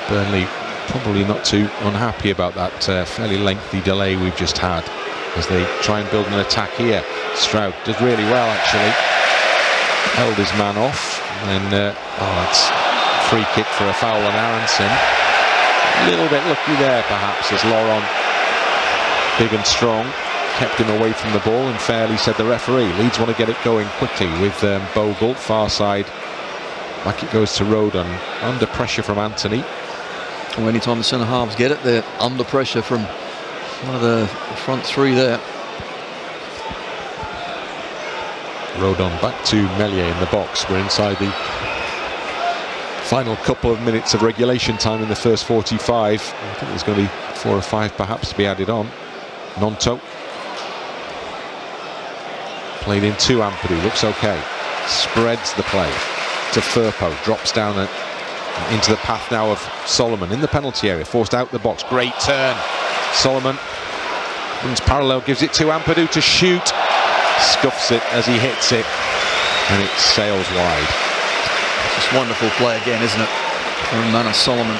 Burnley probably not too unhappy about that fairly lengthy delay we've just had as they try and build an attack here. Stroud does really well, actually. Held his man off, and it's a free kick for a foul on Aronson. A little bit lucky there, perhaps, as Laurent, big and strong, kept him away from the ball, and fairly said the referee. Leeds want to get it going quickly with Bogle, far side. Back it goes to Rodon, under pressure from Anthony. Well, anytime the centre halves get it, they're under pressure from one of the front three there. Rodon back to Meslier in the box. We're inside the final couple of minutes of regulation time in the first 45. I think there's going to be 4 or 5 perhaps to be added on. Nonto played in to Ampadu, looks okay. Spreads the play to Firpo, drops down into the path now of Solomon in the penalty area, forced out the box. Great turn. Solomon runs parallel, gives it to Ampadu to shoot. Scuffs it as he hits it, and it sails wide. Just wonderful play again, isn't it, from Manor Solomon?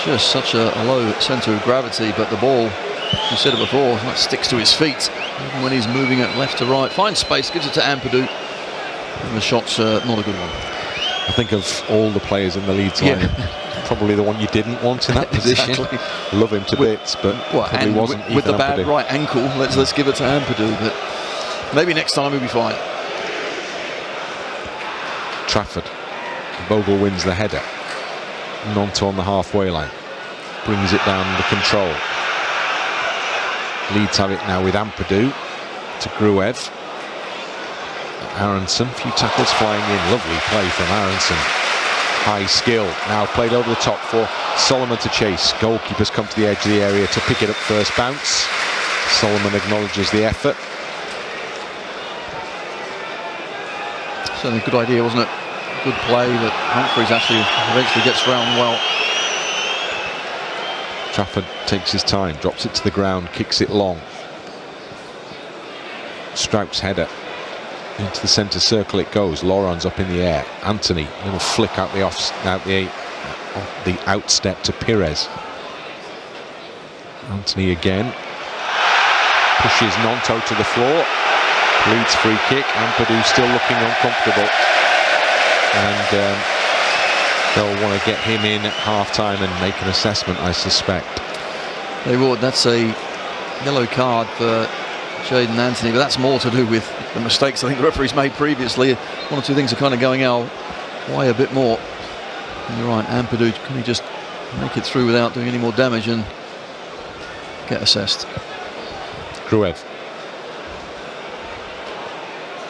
Just such a low centre of gravity, but the ball, you said it before, it sticks to his feet even when he's moving it left to right. Finds space, gives it to Ampadu, and the shot's not a good one. I think of all the players in the Leeds line, probably the one you didn't want in that position. Exactly. Love him to bits, but probably wasn't with the bad Ampadu. right ankle. Let's give it to Ampadu, but maybe next time he'll be fine. Trafford. Bogle wins the header. Nonto on the halfway line. Brings it down under control. Leeds have it now with Ampadu to Gruev. Aronson, a few tackles flying in. Lovely play from Aronson. High skill. Now played over the top for Solomon to chase. Goalkeepers come to the edge of the area to pick it up first bounce. Solomon acknowledges the effort. Certainly a good idea, wasn't it? Good play, but Humphreys actually eventually gets round well. Trafford takes his time, drops it to the ground, kicks it long. Strout's header. Into the centre circle it goes. Laurent's up in the air. Anthony, little flick out the outstep to Pires. Anthony again. Pushes Nonto to the floor. Leeds free kick. Ampadu still looking uncomfortable. And they'll want to get him in at half-time and make an assessment, I suspect. They would. That's a yellow card for Jaden Anthony, but that's more to do with the mistakes I think the referee's made previously. One or two things are kind of going our way a bit more. And you're right, Ampadu, can he just make it through without doing any more damage and get assessed? Gruev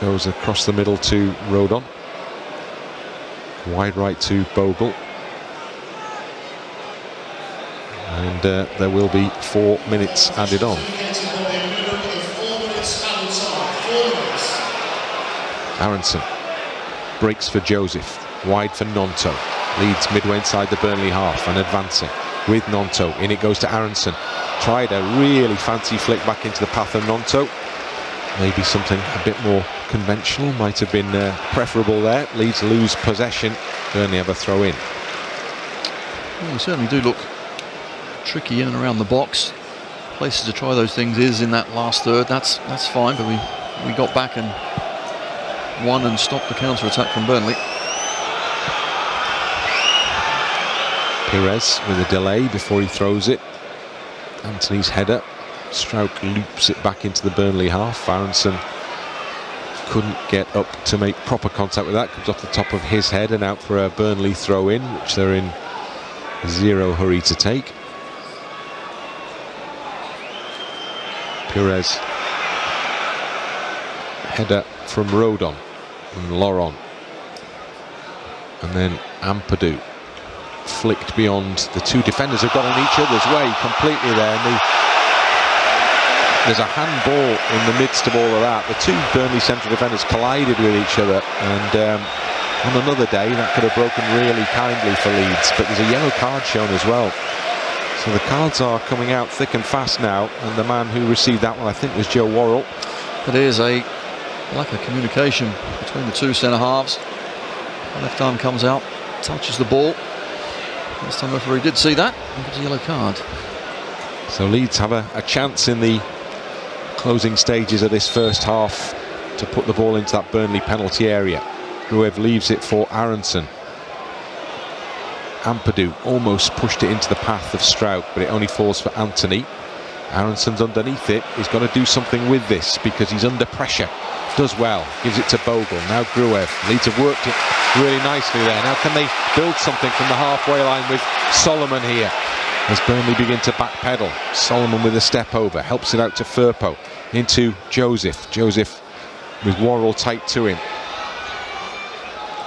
goes across the middle to Rodon. Wide right to Bogle. And there will be 4 minutes added on. Aronson breaks for Joseph. Wide for Nonto. Leeds midway inside the Burnley half and advancing with Gnonto. In it goes to Aronson. Tried a really fancy flick back into the path of Gnonto. Maybe something a bit more conventional might have been preferable there. Leeds lose possession. Burnley have a throw in. Well, we certainly do look tricky in and around the box. Places to try those things is in that last third. That's fine, but we got back and won and stopped the counter-attack from Burnley. Pires with a delay before he throws it. Anthony's header. Strauch loops it back into the Burnley half. Aronson couldn't get up to make proper contact with that. Comes off the top of his head and out for a Burnley throw-in, which they're in zero hurry to take. Pires. Header from Rodon and Laurent. And then Ampadu. Flicked beyond. The two defenders have got in each other's way completely there. And there's a handball in the midst of all of that. The two Burnley central defenders collided with each other, and on another day that could have broken really kindly for Leeds, but there's a yellow card shown as well. So the cards are coming out thick and fast now, and the man who received that one I think was Joe Worrell. It is a lack of communication between the two centre halves. The left arm comes out, touches the ball. This time referee did see that and gives a yellow card. So Leeds have a chance in the closing stages of this first half to put the ball into that Burnley penalty area. Gruev leaves it for Aronson. Ampadu almost pushed it into the path of Strauch, but it only falls for Anthony. Aronson's underneath it. He's got to do something with this because he's under pressure. Does well, gives it to Bogle. Now Gruev. Leeds have worked it really nicely there. Now can they build something from the halfway line with Solomon here? As Burnley begin to backpedal. Solomon with a step over, helps it out to Firpo, into Joseph. Joseph with Worrell tight to him.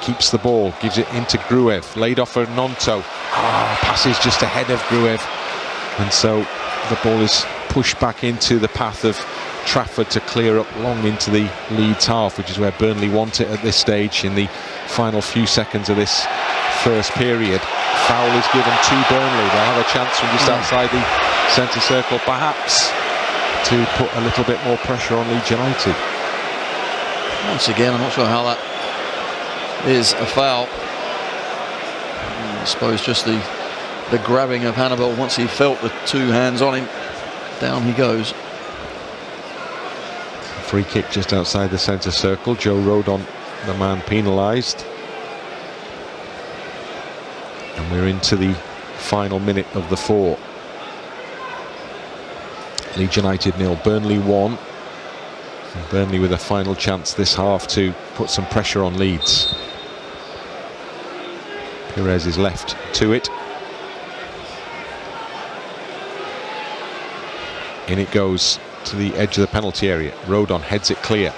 Keeps the ball, gives it into Gruev, laid off for Gnonto. Passes just ahead of Gruev. And so the ball is pushed back into the path of Trafford to clear up long into the Leeds half, which is where Burnley want it at this stage in the final few seconds of this first period. Foul is given to Burnley. They'll have a chance from just outside the centre circle, perhaps, to put a little bit more pressure on Leeds United. Once again, I'm not sure how that is a foul. I suppose just the grabbing of Hannibal once he felt the two hands on him. Down he goes. Free kick just outside the centre circle. Joe Rodon, the man penalised. And we're into the final minute of the four. Leeds United 0, Burnley 1. And Burnley with a final chance this half to put some pressure on Leeds. Pires is left to it. In it goes to the edge of the penalty area. Rodon heads it clear.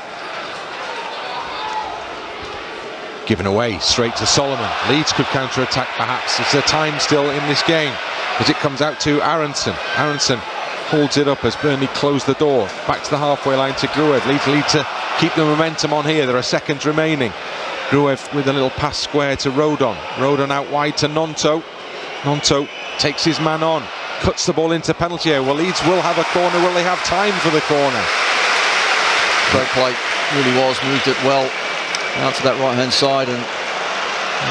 Given away straight to Solomon. Leeds could counter-attack perhaps. Is there time still in this game? As it comes out to Aronson. Aronson holds it up as Burnley close the door. Back to the halfway line to Gruev. Leeds need to keep the momentum on here. There are seconds remaining. Gruev with a little pass square to Rodon. Rodon out wide to Gnonto. Gnonto takes his man on. Cuts the ball into penalty area. Well, Leeds will have a corner. Will they have time for the corner? Great play. Really was. Moved it well out to that right-hand side and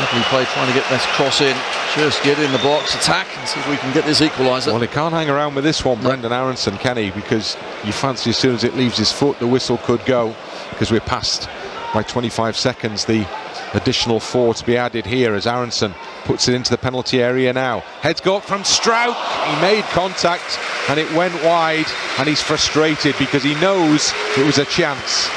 lovely play trying to get this cross in. Just get in the box, attack and see if we can get this equaliser. Well, he can't hang around with this one, Brendan Aronson, can he? Because you fancy as soon as it leaves his foot, the whistle could go, because we're past by 25 seconds the additional 4 to be added here as Aronson puts it into the penalty area now. Heads go up from Strauch. He made contact and it went wide, and he's frustrated because he knows it was a chance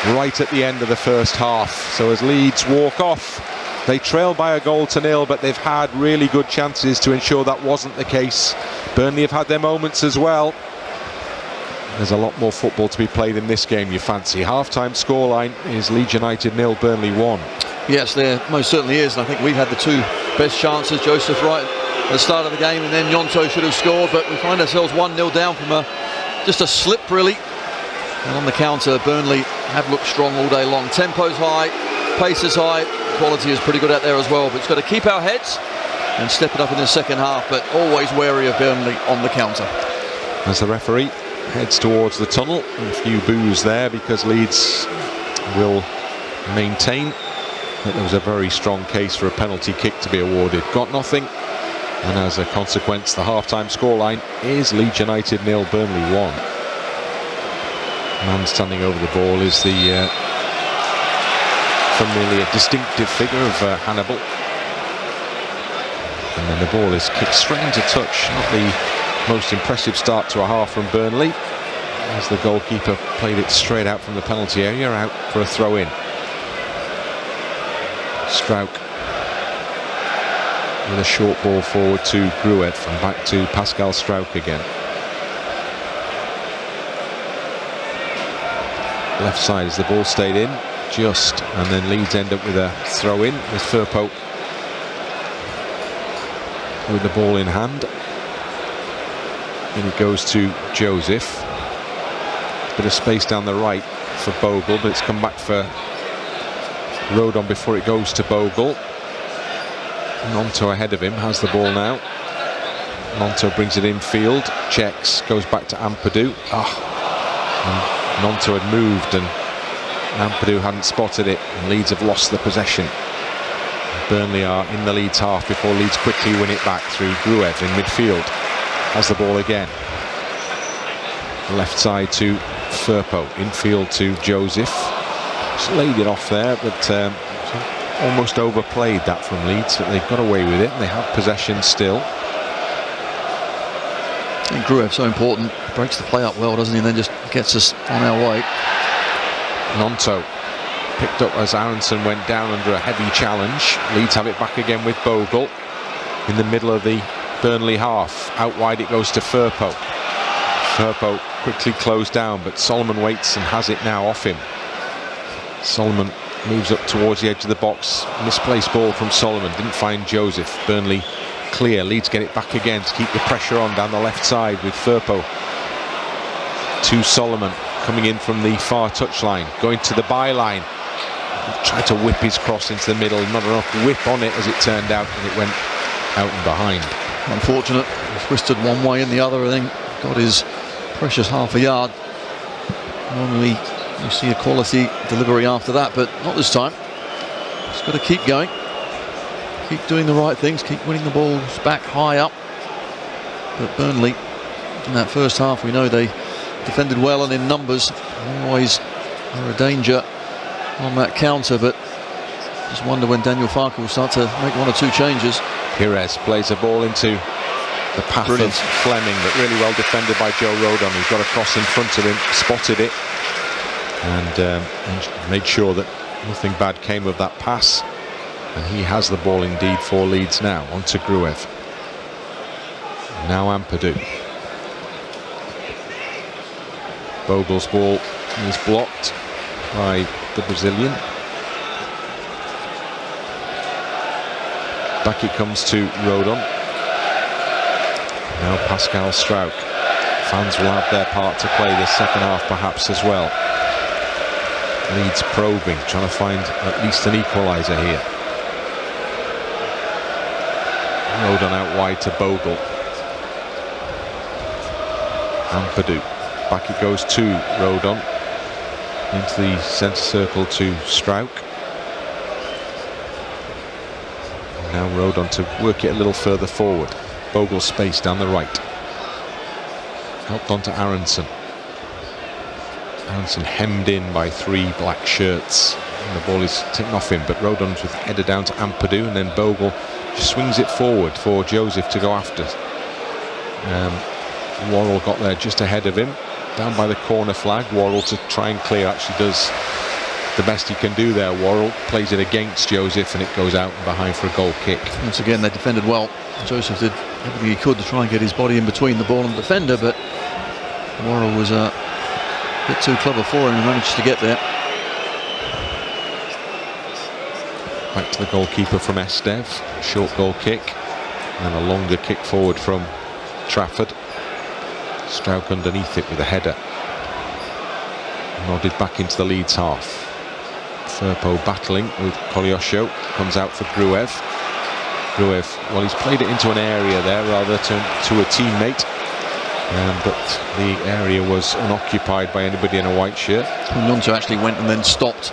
right at the end of the first half. So as Leeds walk off, they trail by a goal to 0, but they've had really good chances to ensure that wasn't the case. Burnley have had their moments as well. There's a lot more football to be played in this game, you fancy. Half-time scoreline is Leeds United 0, Burnley 1. Yes, there most certainly is, and I think we've had the two best chances. Joseph right at the start of the game, and then Gnonto should have scored, but we find ourselves 1-0 down from just a slip, really. And on the counter, Burnley have looked strong all day long. Tempo's high, pace is high, quality is pretty good out there as well, but it's got to keep our heads and step it up in the second half, but always wary of Burnley on the counter. As the referee heads towards the tunnel, a few boos there because Leeds will maintain that there was a very strong case for a penalty kick to be awarded. Got nothing, and as a consequence the half-time scoreline is Leeds United 0, Burnley 1. Man standing over the ball is the familiar distinctive figure of Hannibal, and then the ball is kicked straight into touch. Not the most impressive start to a half from Burnley, as the goalkeeper played it straight out from the penalty area, out for a throw-in. Strauch with a short ball forward to Gruev and back to Pascal Strauch again. Left side as the ball stayed in just, and then Leeds end up with a throw-in with Firpo with the ball in hand. And it goes to Joseph. Bit of space down the right for Bogle, but it's come back for Rodon before it goes to Bogle. Nonto ahead of him, has the ball now. Nonto brings it infield, checks, goes back to Ampadu. And Nonto had moved and Ampadu hadn't spotted it, and Leeds have lost the possession. Burnley are in the Leeds half before Leeds quickly win it back through Gruev in midfield. Has the ball again. Left side to Firpo, infield to Joseph. Just laid it off there, but almost overplayed that from Leeds, but they've got away with it and they have possession still. And Gruev so important, breaks the play up well, doesn't he, and then just gets us on our way. Nonto picked up as Aronson went down under a heavy challenge. Leeds have it back again with Bogle in the middle of the Burnley half. Out wide it goes to Firpo. Firpo quickly closed down, but Solomon waits and has it now off him. Solomon moves up towards the edge of the box. Misplaced ball from Solomon, didn't find Joseph. Burnley clear. Leeds get it back again to keep the pressure on down the left side with Firpo to Solomon, coming in from the far touchline, going to the byline. Tried to whip his cross into the middle, not enough whip on it as it turned out, and it went out and behind. Unfortunate, twisted one way and the other, I think. Got his precious half a yard. Normally you see a quality delivery after that, but not this time. Just got to keep going, keep doing the right things, keep winning the balls back high up. But Burnley, in that first half, we know they defended well and in numbers. Always are a danger on that counter, but just wonder when Daniel Farke will start to make one or two changes. Pires plays a ball into the path of Fleming, but really well defended by Joe Rodon, who's got a cross in front of him, spotted it, and made sure that nothing bad came of that pass. And he has the ball indeed for Leeds now. On to Gruev. Now Ampadu. Bogle's ball is blocked by the Brazilian. Back it comes to Rodon. Now Pascal Strauch. Fans will have their part to play this second half perhaps as well. Leeds probing, trying to find at least an equaliser here. Rodon out wide to Bogle. Ampadu. Back it goes to Rodon. Into the centre circle to Strauch. Now Rodon to work it a little further forward. Bogle space down the right. Helped on to Aronson. Aronson hemmed in by three black shirts. And the ball is taken off him, but Rodon's with the header down to Ampadu, and then Bogle just swings it forward for Joseph to go after. Worrell got there just ahead of him, down by the corner flag. Worrell to try and clear, actually does the best he can do there. Worrell plays it against Joseph and it goes out and behind for a goal kick. Once again they defended well. Joseph did everything he could to try and get his body in between the ball and the defender, but Worrell was a bit too clever for him and managed to get there. Back to the goalkeeper from Estev. Short goal kick and a longer kick forward from Trafford. Strauch underneath it with a header. Nodded back into the Leeds half. Firpo battling with Kolyosho, comes out for Gruev. Gruev, well, he's played it into an area there rather to a teammate, but the area was unoccupied by anybody in a white shirt. Gnonto actually went and then stopped.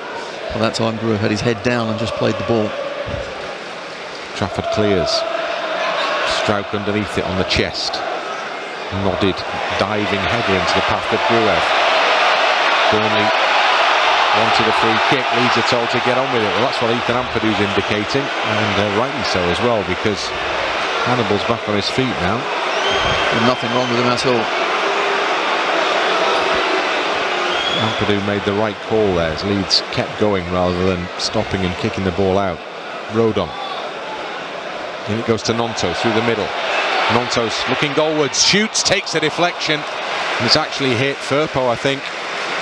By that time, Gruev had his head down and just played the ball. Trafford clears. Strauch underneath it on the chest. Nodded, diving header into the path of Gruev. Burnley wanted a free kick. Leeds are told to get on with it. Well, that's what Ethan Ampadu's indicating, and rightly so as well, because Hannibal's back on his feet now. There's nothing wrong with him at all. Ampadu made the right call there as Leeds kept going rather than stopping and kicking the ball out. Rodon. And it goes to Gnonto through the middle. Gnonto's looking goalwards, shoots, takes a deflection. And it's actually hit Firpo, I think,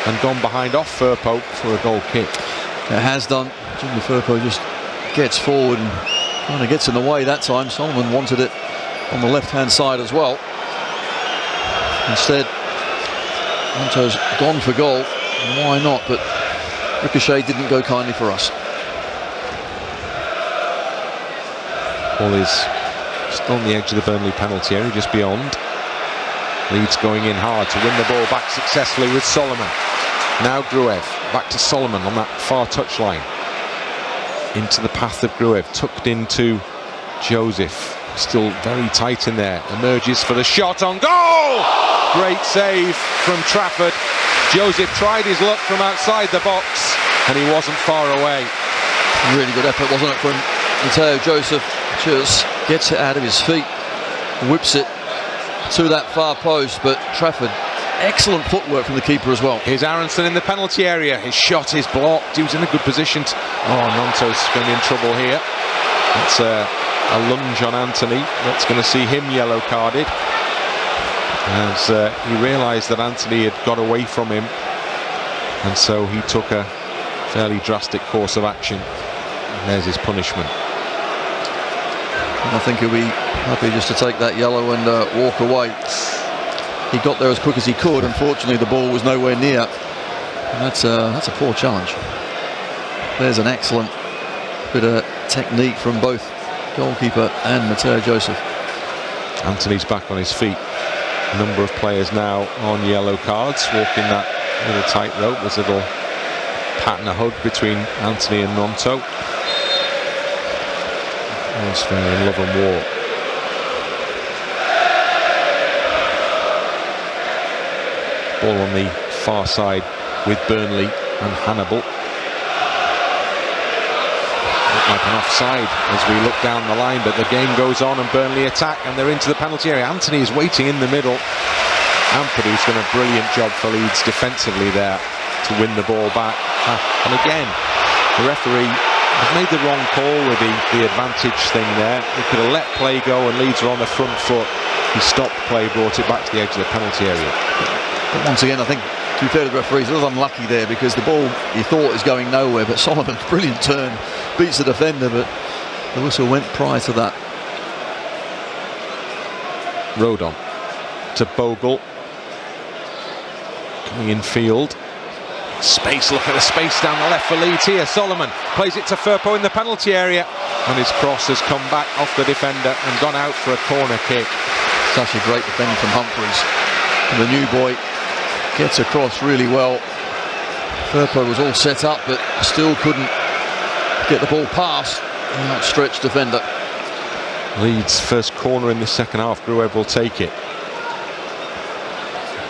and gone behind off Firpo for a goal kick. It has done. Junior Firpo just gets forward and kind of gets in the way that time. Solomon wanted it on the left-hand side as well. Instead, Gnonto's gone for goal. Why not? But ricochet didn't go kindly for us. Ball is just on the edge of the Burnley penalty area, just beyond. Leeds going in hard to win the ball back successfully with Solomon. Now Gruev, back to Solomon on that far touchline. Into the path of Gruev, tucked into Joseph. Still very tight in there. Emerges for the shot on goal! Great save from Trafford. Joseph tried his luck from outside the box, and he wasn't far away. Really good effort, wasn't it, from Mateo Joseph? Just gets it out of his feet, whips it to that far post, but Trafford, excellent footwork from the keeper as well. Here's Aronson in the penalty area. His shot is blocked. He was in a good position. Gnonto's going to be in trouble here. That's a lunge on Anthony. That's going to see him yellow carded, as he realised that Anthony had got away from him, and so he took a fairly drastic course of action. And there's his punishment. And I think he'll be happy just to take that yellow and walk away. He got there as quick as he could. Unfortunately, the ball was nowhere near. And that's a poor challenge. There's an excellent bit of technique from both goalkeeper and Mateo Joseph. Anthony's back on his feet. A number of players now on yellow cards, walking that little tightrope. There's a little pat and a hug between Anthony and Gnonto. Atmosphere in love and war. Ball on the far side with Burnley and Hannibal. Looked like an offside as we look down the line, but the game goes on and Burnley attack and they're into the penalty area. Anthony is waiting in the middle. Ampadu's done a brilliant job for Leeds defensively there to win the ball back. And again, the referee has made the wrong call with the advantage thing there. He could have let play go and Leeds are on the front foot. He stopped play, brought it back to the edge of the penalty area. But once again, I think, to be fair to the referees, he was unlucky there because the ball he thought is going nowhere, but Solomon's brilliant turn beats the defender, but the whistle went prior to that. Rodon to Bogle. Coming in field. Space, look at the space down the left for Leeds here. Solomon plays it to Firpo in the penalty area, and his cross has come back off the defender and gone out for a corner kick. Such a great defending from Humphreys. And the new boy gets across really well. Firpo was all set up, but still couldn't get the ball past an outstretched defender. Leeds' first corner in the second half. Gruev will take it.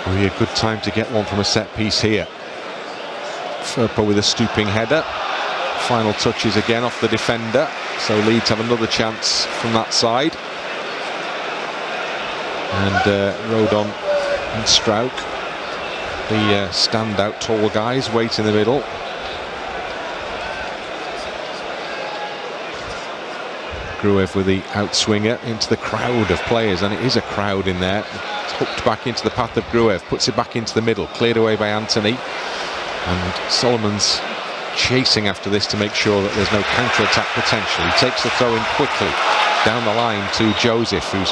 Will be a good time to get one from a set piece here. Firpo with a stooping header. Final touches again off the defender, so Leeds have another chance from that side. And Rodon and Strauch, the standout tall guys, wait in the middle. Gruev with the outswinger into the crowd of players, and it is a crowd in there. It's hooked back into the path of Gruev, puts it back into the middle, cleared away by Anthony. And Solomon's chasing after this to make sure that there's no counter-attack potential. He takes the throw in quickly down the line to Joseph, who's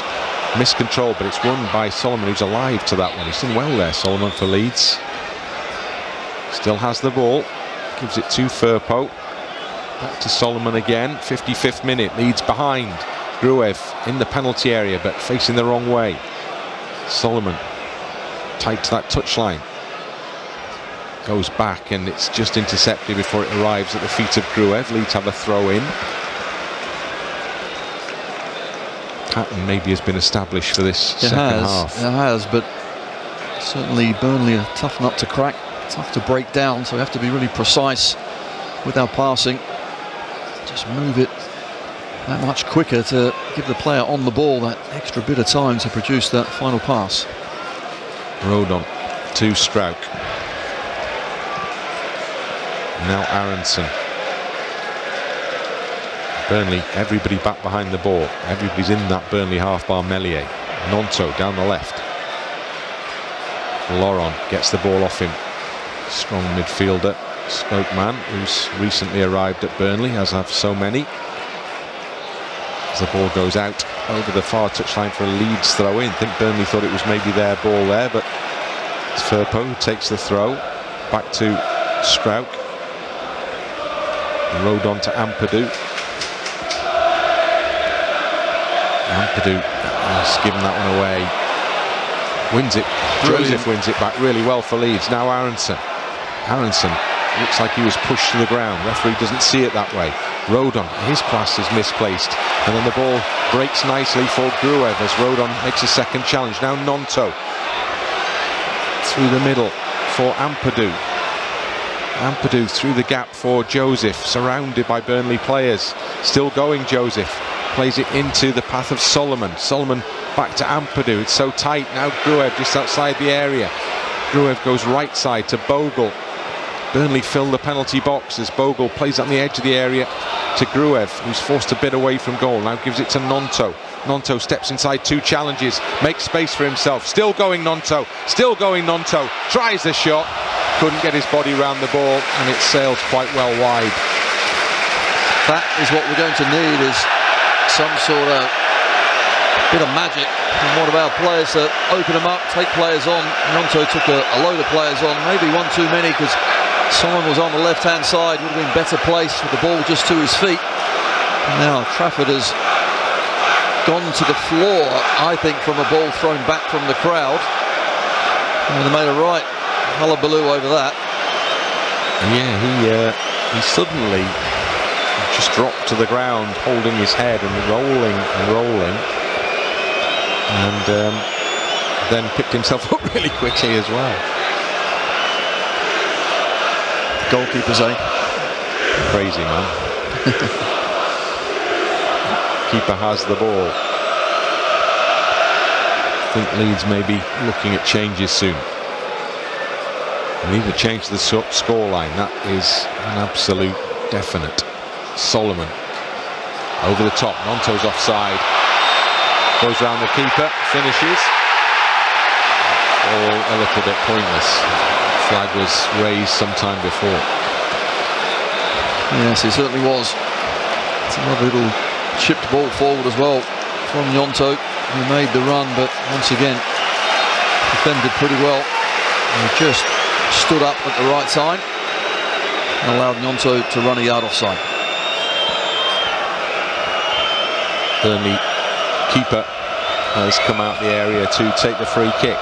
miscontrolled, but it's won by Solomon, who's alive to that one. He's done well there, Solomon, for Leeds. Still has the ball. gives it to Firpo. Back to Solomon again. 55th minute. Leeds behind. Gruev in the penalty area, but facing the wrong way. Solomon tight to that touchline. Goes back, and it's just intercepted before it arrives at the feet of Gruev. Leeds have a throw in. Pattern maybe has been established for this second half. It has, but certainly Burnley are tough nut to crack, tough to break down, so we have to be really precise with our passing. Just move it that much quicker to give the player on the ball that extra bit of time to produce that final pass. Rodon to Strauch. Now Aronson. Burnley, everybody back behind the ball. Everybody's in that Burnley half-bar melee. Nonto down the left. Loron gets the ball off him. Strong midfielder, Stoke man, who's recently arrived at Burnley, as have so many. As the ball goes out over the far touchline for a Leeds throw in. I think Burnley thought it was maybe their ball there, but it's Firpo who takes the throw. Back to Strauch. Rodon to Ampadu. Ampadu has given that one away. Wins it. Joseph wins it back really well for Leeds. Now Aronson. Aronson looks like he was pushed to the ground. Referee doesn't see it that way. Rodon, his pass is misplaced. And then the ball breaks nicely for Gruev as Rodon makes a second challenge. Now Nonto. Through the middle for Ampadu. Ampadu through the gap for Joseph. Surrounded by Burnley players. Still going Joseph. Plays it into the path of Solomon. Solomon back to Ampadu. It's so tight. Now Gruev just outside the area. Gruev goes right side to Bogle. Burnley fill the penalty box as Bogle plays on the edge of the area to Gruev, who's forced a bit away from goal. Now gives it to Nonto. Nonto steps inside two challenges, makes space for himself. Still going Nonto. Still going Nonto. Tries the shot. Couldn't get his body round the ball, and it sailed quite well wide. That is what we're going to need, is some sort of bit of magic from one of our players to open them up, take players on. Nonto took a load of players on, maybe one too many, because Solomon was on the left-hand side, would have been better placed with the ball just to his feet. And now Trafford has gone to the floor, I think, from a ball thrown back from the crowd. And they made a right hullabaloo over that. Yeah, he suddenly just dropped to the ground, holding his head and rolling and rolling, and then picked himself up really quickly as well. Goalkeepers, eh? Crazy man. Keeper has the ball. I think Leeds may be looking at changes soon. They need to change the scoreline. That is an absolute definite. Solomon over the top. Nonto's offside. Goes round the keeper. Finishes. All a little bit pointless. Flag was raised some time before. Yes, it certainly was. It's another little chipped ball forward as well from Gnonto, who made the run, but once again defended pretty well. He just stood up at the right time and allowed Gnonto to run a yard offside. Burnley keeper has come out the area to take the free kick.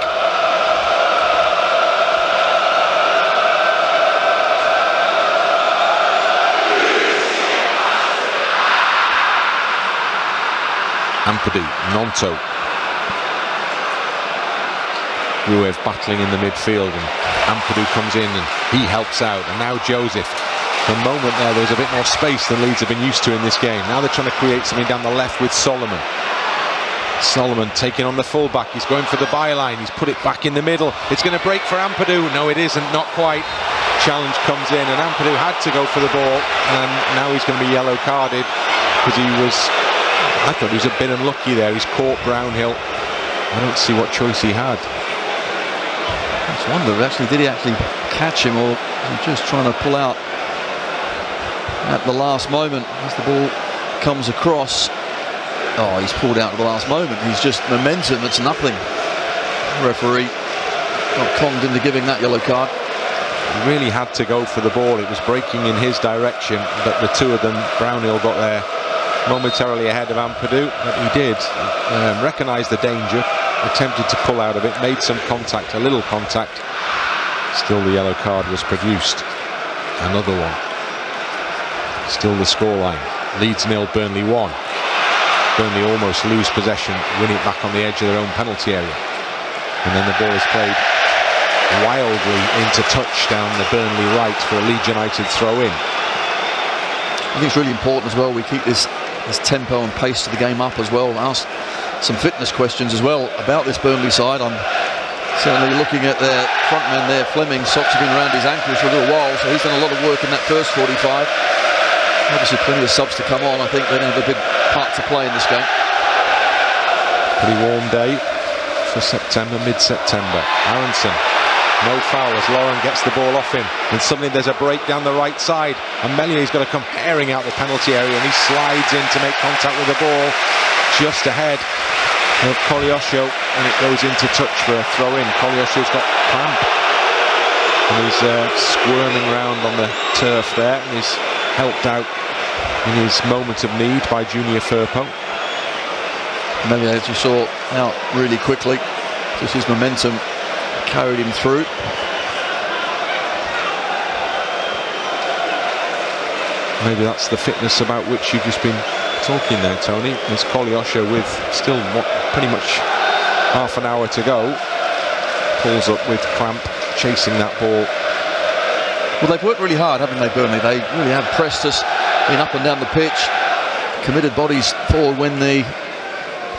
Ampadu, Gnonto. Gruev battling in the midfield, and Ampadu comes in and he helps out. And now Joseph. For a moment there was a bit more space than Leeds have been used to in this game. Now they're trying to create something down the left with Solomon. Solomon taking on the fullback. He's going for the byline. He's put it back in the middle. It's going to break for Ampadu. No, it isn't. Not quite. Challenge comes in, and Ampadu had to go for the ball, and now he's going to be yellow carded because he was. I thought he was a bit unlucky there. He's caught Brownhill. I don't see what choice he had. I just wonder, did he actually catch him, or was he just trying to pull out at the last moment as the ball comes across? Oh, he's pulled out at the last moment. He's just momentum. It's nothing. The referee got conned into giving that yellow card. He really had to go for the ball. It was breaking in his direction, but the two of them, Brownhill got there momentarily ahead of Ampadu, but he did recognise the danger, attempted to pull out of it, made some contact, a little contact. Still the yellow card was produced. Another one. Still the scoreline. Leeds 0, Burnley 1. Burnley almost lose possession, win it back on the edge of their own penalty area. And then the ball is played wildly into touch down the Burnley right for a Leeds United throw in. I think it's really important as well we keep this tempo and pace to the game up as well. Ask some fitness questions as well about this Burnley side. I'm certainly looking at their front man there, Fleming. Socks have been around his ankles for a little while, so he's done a lot of work in that first 45. Obviously plenty of subs to come on. I think they're going to have a big part to play in this game. Pretty warm day for September, mid-September. Aronson, no foul as Lauren gets the ball off him, and suddenly there's a break down the right side, and Melior's got to come herring out the penalty area, and he slides in to make contact with the ball just ahead of Koleosho, and it goes into touch for a throw-in. Koleosho's got cramp, and he's squirming around on the turf there, and he's helped out in his moment of need by Junior Firpo. Melior, as you saw, out really quickly. Just his momentum carried him through. Maybe that's the fitness about which you've just been talking there, Tony. There's Koleosho with still pretty much half an hour to go. Pulls up with cramp, chasing that ball. Well, they've worked really hard, haven't they, Burnley? They really have pressed us, been up and down the pitch, committed bodies forward when they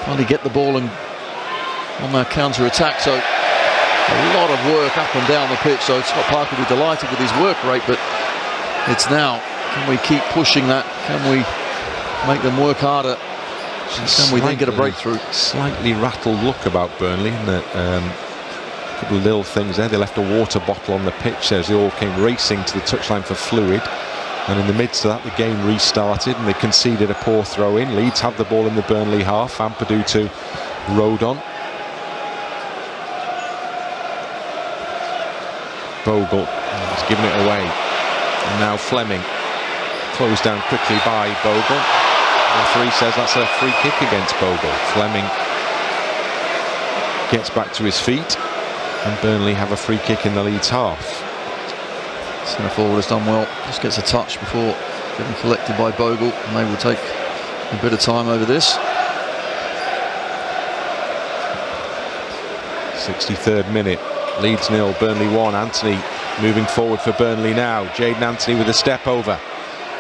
finally get the ball and on their counter-attack. So a lot of work up and down the pitch. So Scott Parker will be delighted with his work rate, but it's now, can we keep pushing that? Can we make them work harder? Can we then get a breakthrough? Slightly rattled look about Burnley, isn't it? A couple of little things there. They left a water bottle on the pitch as they all came racing to the touchline for fluid. And in the midst of that, the game restarted and they conceded a poor throw-in. Leeds have the ball in the Burnley half. Ampadu to Rodon. Bogle has given it away. And now Fleming. Closed down quickly by Bogle. The referee says that's a free kick against Bogle. Fleming gets back to his feet. And Burnley have a free kick in the Leeds half. Centre forward has done well. Just gets a touch before getting collected by Bogle, and they will take a bit of time over this. 63rd minute. Leeds 0, Burnley 1. Anthony moving forward for Burnley now. Jayden Anthony with a step over.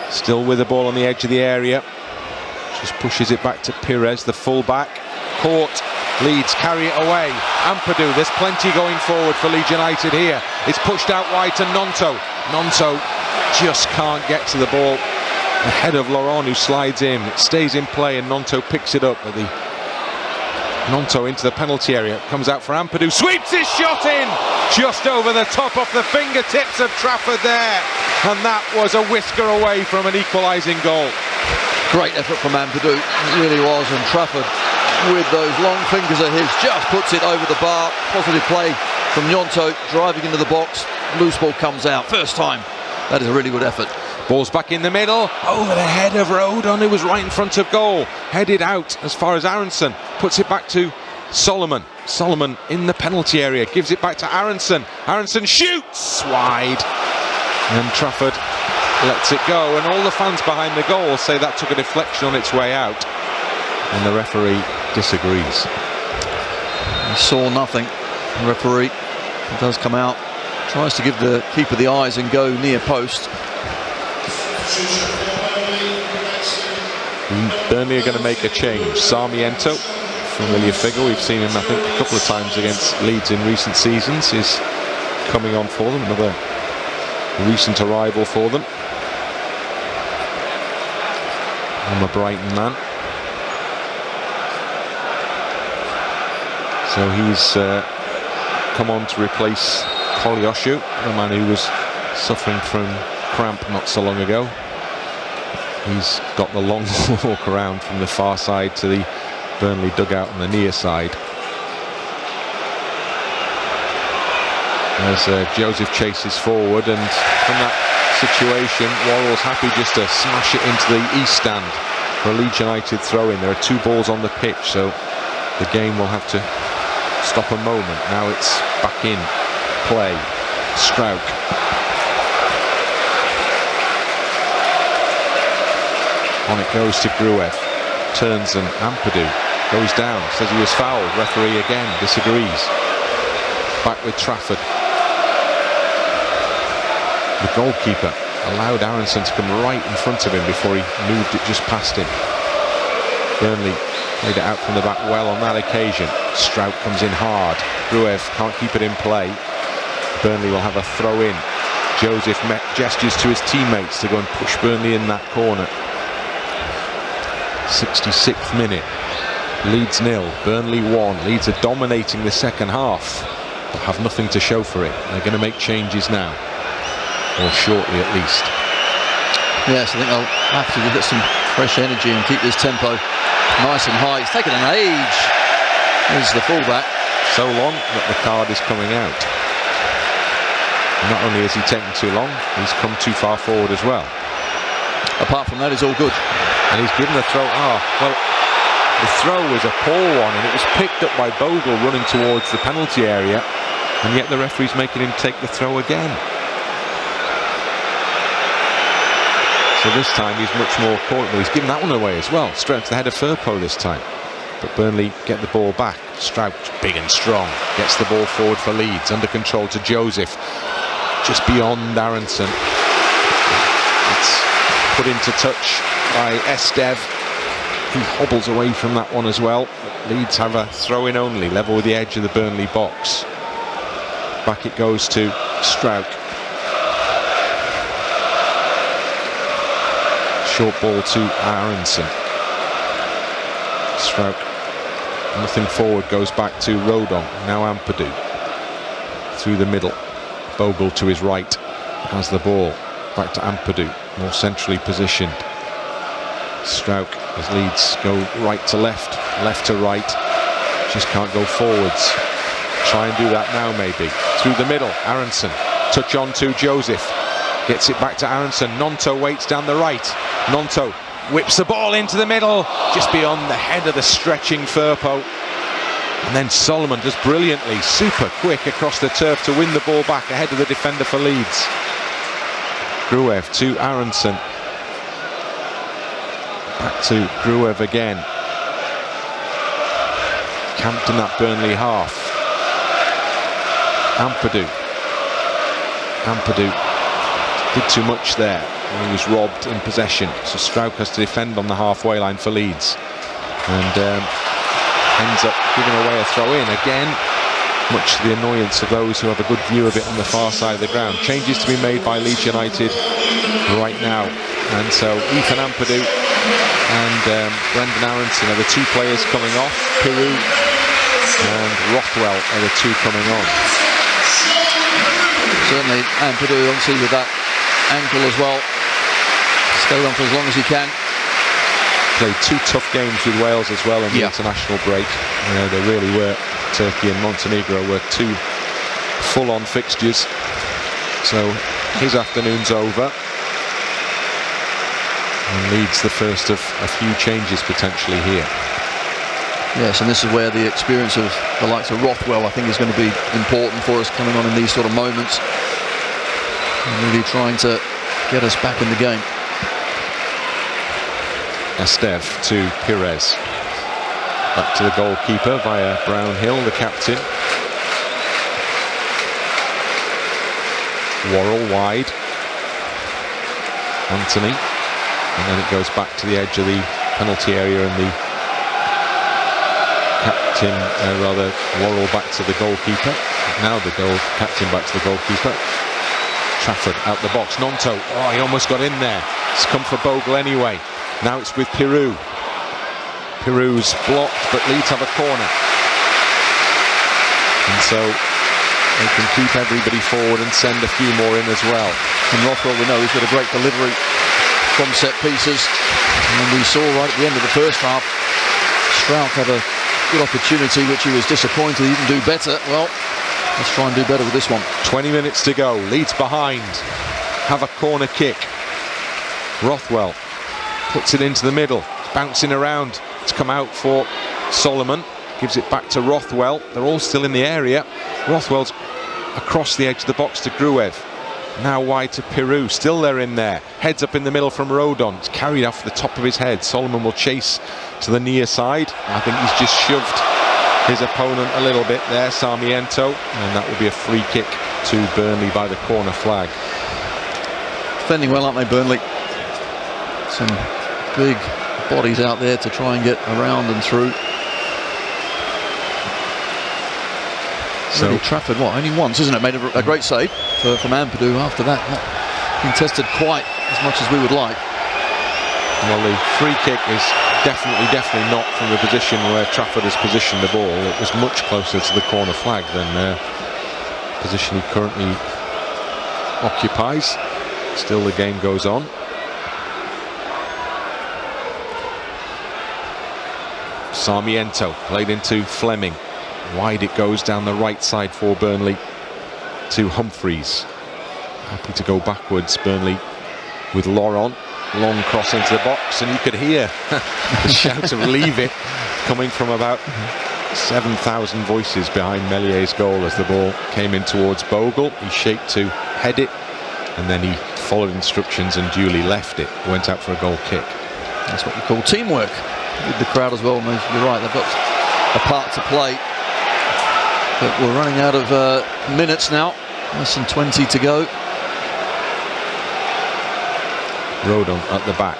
Still with the ball on the edge of the area. Just pushes it back to Pires, the full-back. Caught. Leeds carry it away. Ampadu, there's plenty going forward for Leeds United here. It's pushed out wide to Gnonto. Gnonto just can't get to the ball ahead of Laurent, who slides in. It stays in play and Gnonto picks it up. But Gnonto into the penalty area. Comes out for Ampadu. Sweeps his shot in! Just over the top off the fingertips of Trafford there. And that was a whisker away from an equalising goal. Great effort from Ampadu. It really was. And Trafford, with those long fingers of his, just puts it over the bar. Positive play from Gnonto, driving into the box. Loose ball comes out. First time. That is a really good effort. Ball's back in the middle, over the head of Rodon, who was right in front of goal. Headed out as far as Aronson. Puts it back to Solomon. Solomon in the penalty area. Gives it back to Aronson. Aronson shoots wide. And Trafford lets it go. And all the fans behind the goal say that took a deflection on its way out. And the referee disagrees. He saw nothing. The referee does come out, tries to give the keeper the eyes and go near post. Burnley are going to make a change. Sarmiento, familiar figure, we've seen him I think a couple of times against Leeds in recent seasons, is coming on for them. Another recent arrival for them. I'm a Brighton man. So he's come on to replace Koleosho, the man who was suffering from cramp not so long ago. He's got the long walk around from the far side to the Burnley dugout on the near side. as Joseph chases forward, and from that situation Worrell's happy just to smash it into the east stand for a Leeds United throw-in. There are 2 balls on the pitch, so the game will have to stop a moment. Now it's back in play. Strauch. On it goes to Gruev. Turns and Ampadu goes down, says he was fouled. Referee again disagrees. Back with Trafford. The goalkeeper allowed Aronson to come right in front of him before he moved it just past him. Burnley played it out from the back well on that occasion. Strauch comes in hard. Gruev can't keep it in play. Burnley will have a throw in. Joseph gestures to his teammates to go and push Burnley in that corner. 66th minute. Leeds 0, Burnley 1. Leeds are dominating the second half, but have nothing to show for it. They're going to make changes now, or shortly at least. Yes, I think they'll have to get some fresh energy and keep this tempo nice and high. It's taken an age. There's the fullback. So long that the card is coming out. Not only has he taken too long, he's come too far forward as well. Apart from that, it's all good. And he's given the throw. Well, the throw was a poor one, and it was picked up by Bogle running towards the penalty area, and yet the referee's making him take the throw again. So this time he's much more cordial. He's given that one away as well, straight to the head of Firpo this time. But Burnley get the ball back. Strauch, big and strong, gets the ball forward for Leeds, under control to Joseph, just beyond Aronson. It's put into touch by Estev. He hobbles away from that one as well. Leeds have a throw in only, level with the edge of the Burnley box. Back it goes to Strauch. Short ball to Aronson. Strauch, nothing forward, goes back to Rodon. Now Ampadu through the middle. Bogle to his right has the ball. Back to Ampadu, more centrally positioned. Strauch as Leeds go right to left, left to right. Just can't go forwards. Try and do that now maybe. Through the middle, Aronson. Touch on to Joseph. Gets it back to Aronson. Nonto waits down the right. Nonto whips the ball into the middle, just beyond the head of the stretching Firpo. And then Solomon does brilliantly, super quick across the turf to win the ball back ahead of the defender for Leeds. Gruev to Aronson. Back to Gruev again. Camped in that Burnley half. Ampadu did too much there, and he was robbed in possession. So Strauch has to defend on the halfway line for Leeds, and ends up giving away a throw in again, much to the annoyance of those who have a good view of it on the far side of the ground. Changes to be made by Leeds United right now, and so Ethan Ampadu and Brendan Aronson are the 2 players coming off. Piroux and Rothwell are the 2 coming on. Certainly Ampadu, obviously, with that ankle as well, stayed on for as long as he can. Played 2 tough games with Wales as well in the international break. They really were. Turkey and Montenegro were 2 full-on fixtures. So his afternoon's over. And Leeds the first of a few changes potentially here. Yes, and this is where the experience of the likes of Rothwell, I think, is going to be important for us coming on in these sort of moments. And really trying to get us back in the game. Estev to Pires. Back to the goalkeeper via Brownhill, the captain. Worrell wide. Anthony. And then it goes back to the edge of the penalty area, and the captain, Worrell back to the goalkeeper. Now the captain back to the goalkeeper. Trafford out the box. Nonto, he almost got in there. It's come for Bogle anyway. Now it's with Piroux. Piroux's blocked, but Leeds have a corner. And so they can keep everybody forward and send a few more in as well. And Rothwell, we know, he's got a great delivery from set pieces. And we saw right at the end of the first half, Strauch had a good opportunity, which he was disappointed he didn't do better. Well, let's try and do better with this one. 20 minutes to go. Leeds behind. Have a corner kick. Rothwell puts it into the middle. It's bouncing around. It's come out for Solomon. Gives it back to Rothwell. They're all still in the area. Rothwell's across the edge of the box to Gruev. Now wide to Peru. Still they're in there. Heads up in the middle from Rodon. It's carried off the top of his head. Solomon will chase to the near side. I think he's just shoved his opponent a little bit there, Sarmiento, and that will be a free kick to Burnley by the corner flag. Defending well, aren't they, Burnley? Some big bodies out there to try and get around and through. So really, Trafford, what, only once, isn't it? Made a great save from Ampadu after that. Not been tested quite as much as we would like. Well, the free kick is definitely not from the position where Trafford has positioned the ball. It was much closer to the corner flag than the position he currently occupies. Still the game goes on. Sarmiento played into Fleming. Wide it goes down the right side for Burnley to Humphreys. Happy to go backwards, Burnley, with Laurent. Long cross into the box, and you could hear the shout of leave it coming from about 7,000 voices behind Mellier's goal as the ball came in towards Bogle. He shaped to head it, and then he followed instructions and duly left it. Went out for a goal kick. That's what you call teamwork with the crowd as well. You're right, they've got a part to play. But we're running out of minutes now. Less than 20 to go. Rodon at the back.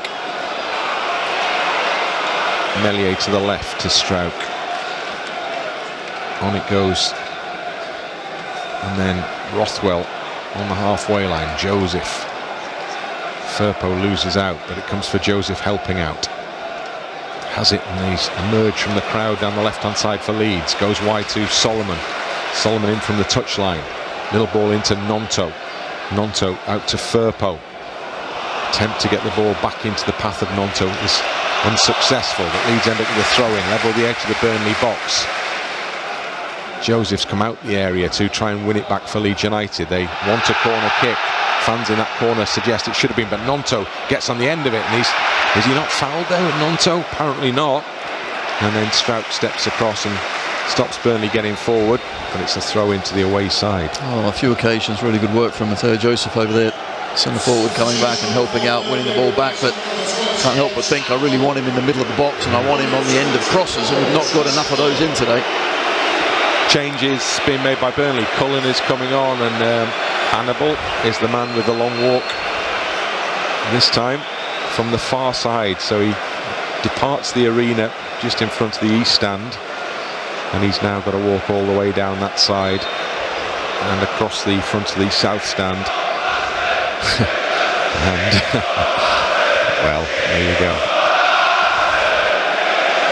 Meslier to the left to Strauch. On it goes. And then Rothwell on the halfway line. Joseph. Firpo loses out, but it comes for Joseph helping out. Has it, and he's emerged from the crowd down the left-hand side for Leeds. Goes wide to Solomon. Solomon in from the touchline. Little ball into Nonto. Nonto out to Firpo. Attempt to get the ball back into the path of Nonto is unsuccessful, but Leeds end up with a throw-in, level the edge of the Burnley box. Joseph's come out the area to try and win it back for Leeds United. They want a corner kick. Fans in that corner suggest it should have been, but Nonto gets on the end of it, and is he not fouled there with Nonto? Apparently not. And then Strauch steps across and stops Burnley getting forward, but it's a throw into the away side. Oh, a few occasions, really good work from Matteo Joseph over there. Centre forward coming back and helping out, winning the ball back, but can't help but think I really want him in the middle of the box, and I want him on the end of crosses, and we've not got enough of those in today. Changes being made by Burnley. Cullen is coming on, and Hannibal is the man with the long walk this time from the far side, so he departs the arena just in front of the east stand, and he's now got to walk all the way down that side and across the front of the south stand. And well, there you go.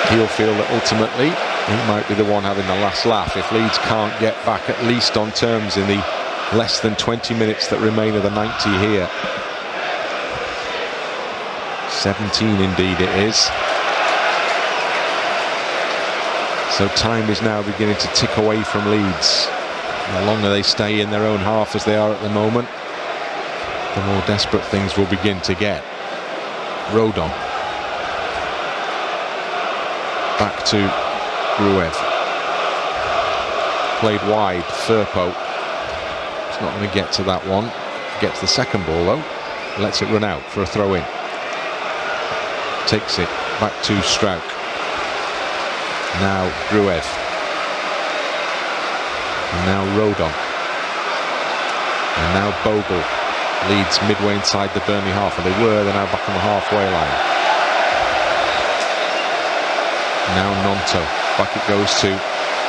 He'll feel that ultimately he might be the one having the last laugh if Leeds can't get back at least on terms in the less than 20 minutes that remain of the 90 here. 17 indeed it is. So time is now beginning to tick away from Leeds. The longer they stay in their own half as they are at the moment, the more desperate things will begin to get. Rodon. Back to Gruev. Played wide, Firpo. He's not going to get to that one. Gets the second ball though. Lets it run out for a throw-in. Takes it back to Strauch. Now Gruev. And now Rodon. And now Bogle. Leeds midway inside the Burnley half, and they're now back on the halfway line. Now Nonto. Back it goes to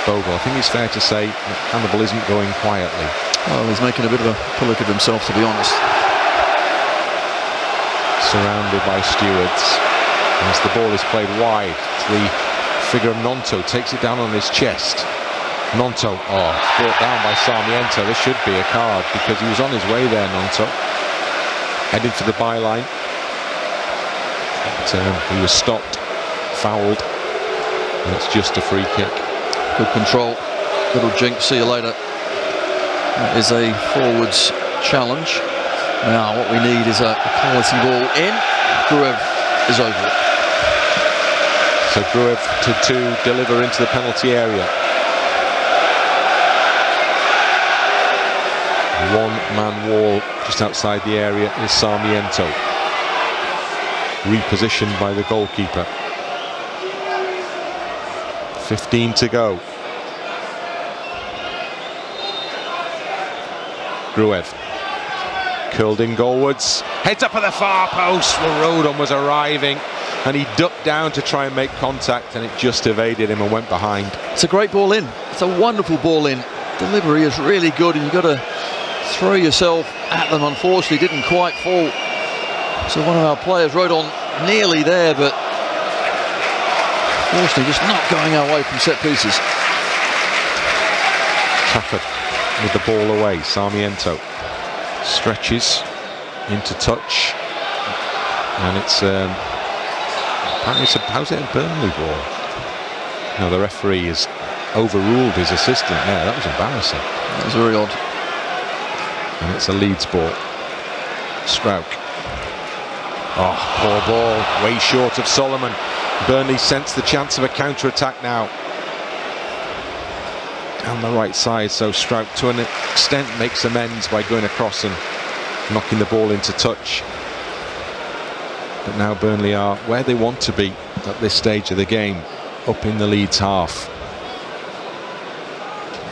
Bogle. I think it's fair to say that Hannibal isn't going quietly. Well, he's making a bit of a public of himself, to be honest. Surrounded by stewards. As the ball is played wide, the figure of Nonto takes it down on his chest. Nonto, brought down by Sarmiento. This should be a card because he was on his way there, Nonto. Headed for the byline. But he was stopped, fouled, and it's just a free kick. Good control. Little jinx, see you later. That is a forwards challenge. Now what we need is a quality ball in. Gruev is over it. So Gruev to deliver into the penalty area. One-man wall just outside the area is Sarmiento. Repositioned by the goalkeeper. 15 to go. Gruev curled in goalwards, heads up at the far post. Well, Rodon was arriving and he ducked down to try and make contact, and it just evaded him and went behind. It's a great ball in. It's a wonderful ball in. Delivery is really good, and you've got to throw yourself at them. Unfortunately, didn't quite fall. So one of our players, Rodon, nearly there, but unfortunately just not going our way from set pieces. Trafford with the ball away. Sarmiento stretches into touch, and it's apparently how's it a Burnley ball? No, the referee has overruled his assistant there. That was embarrassing. That was very odd. And it's a Leeds ball. Strouk. Oh, poor ball, way short of Solomon. Burnley sense the chance of a counter-attack now. Down the right side, so Strouk to an extent makes amends by going across and knocking the ball into touch. But now Burnley are where they want to be at this stage of the game, up in the Leeds half.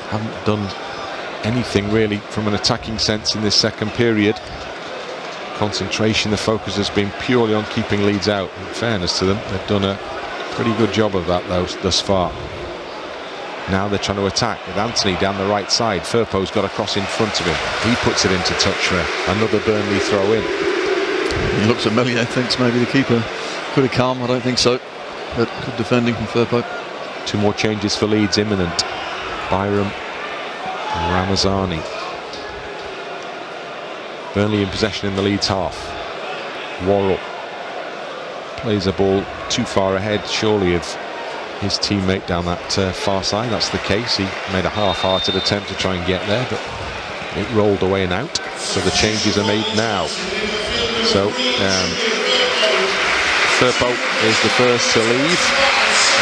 Haven't done anything really from an attacking sense in this second period. Concentration, the focus has been purely on keeping Leeds out. In fairness to them, they've done a pretty good job of that though thus far. Now they're trying to attack with Anthony down the right side. Firpo's got a cross in front of him. He puts it into touch for another Burnley throw in. He looks at Mellier, thinks maybe the keeper could have come. I don't think so. But good defending from Firpo. Two more changes for Leeds imminent. Byram and Ramazani. Burnley in possession in the Leeds half. Worrell plays a ball too far ahead, surely, of his teammate down that far side. That's the case. He made a half-hearted attempt to try and get there, but it rolled away and out. So the changes are made now. So Firpo is the first to leave,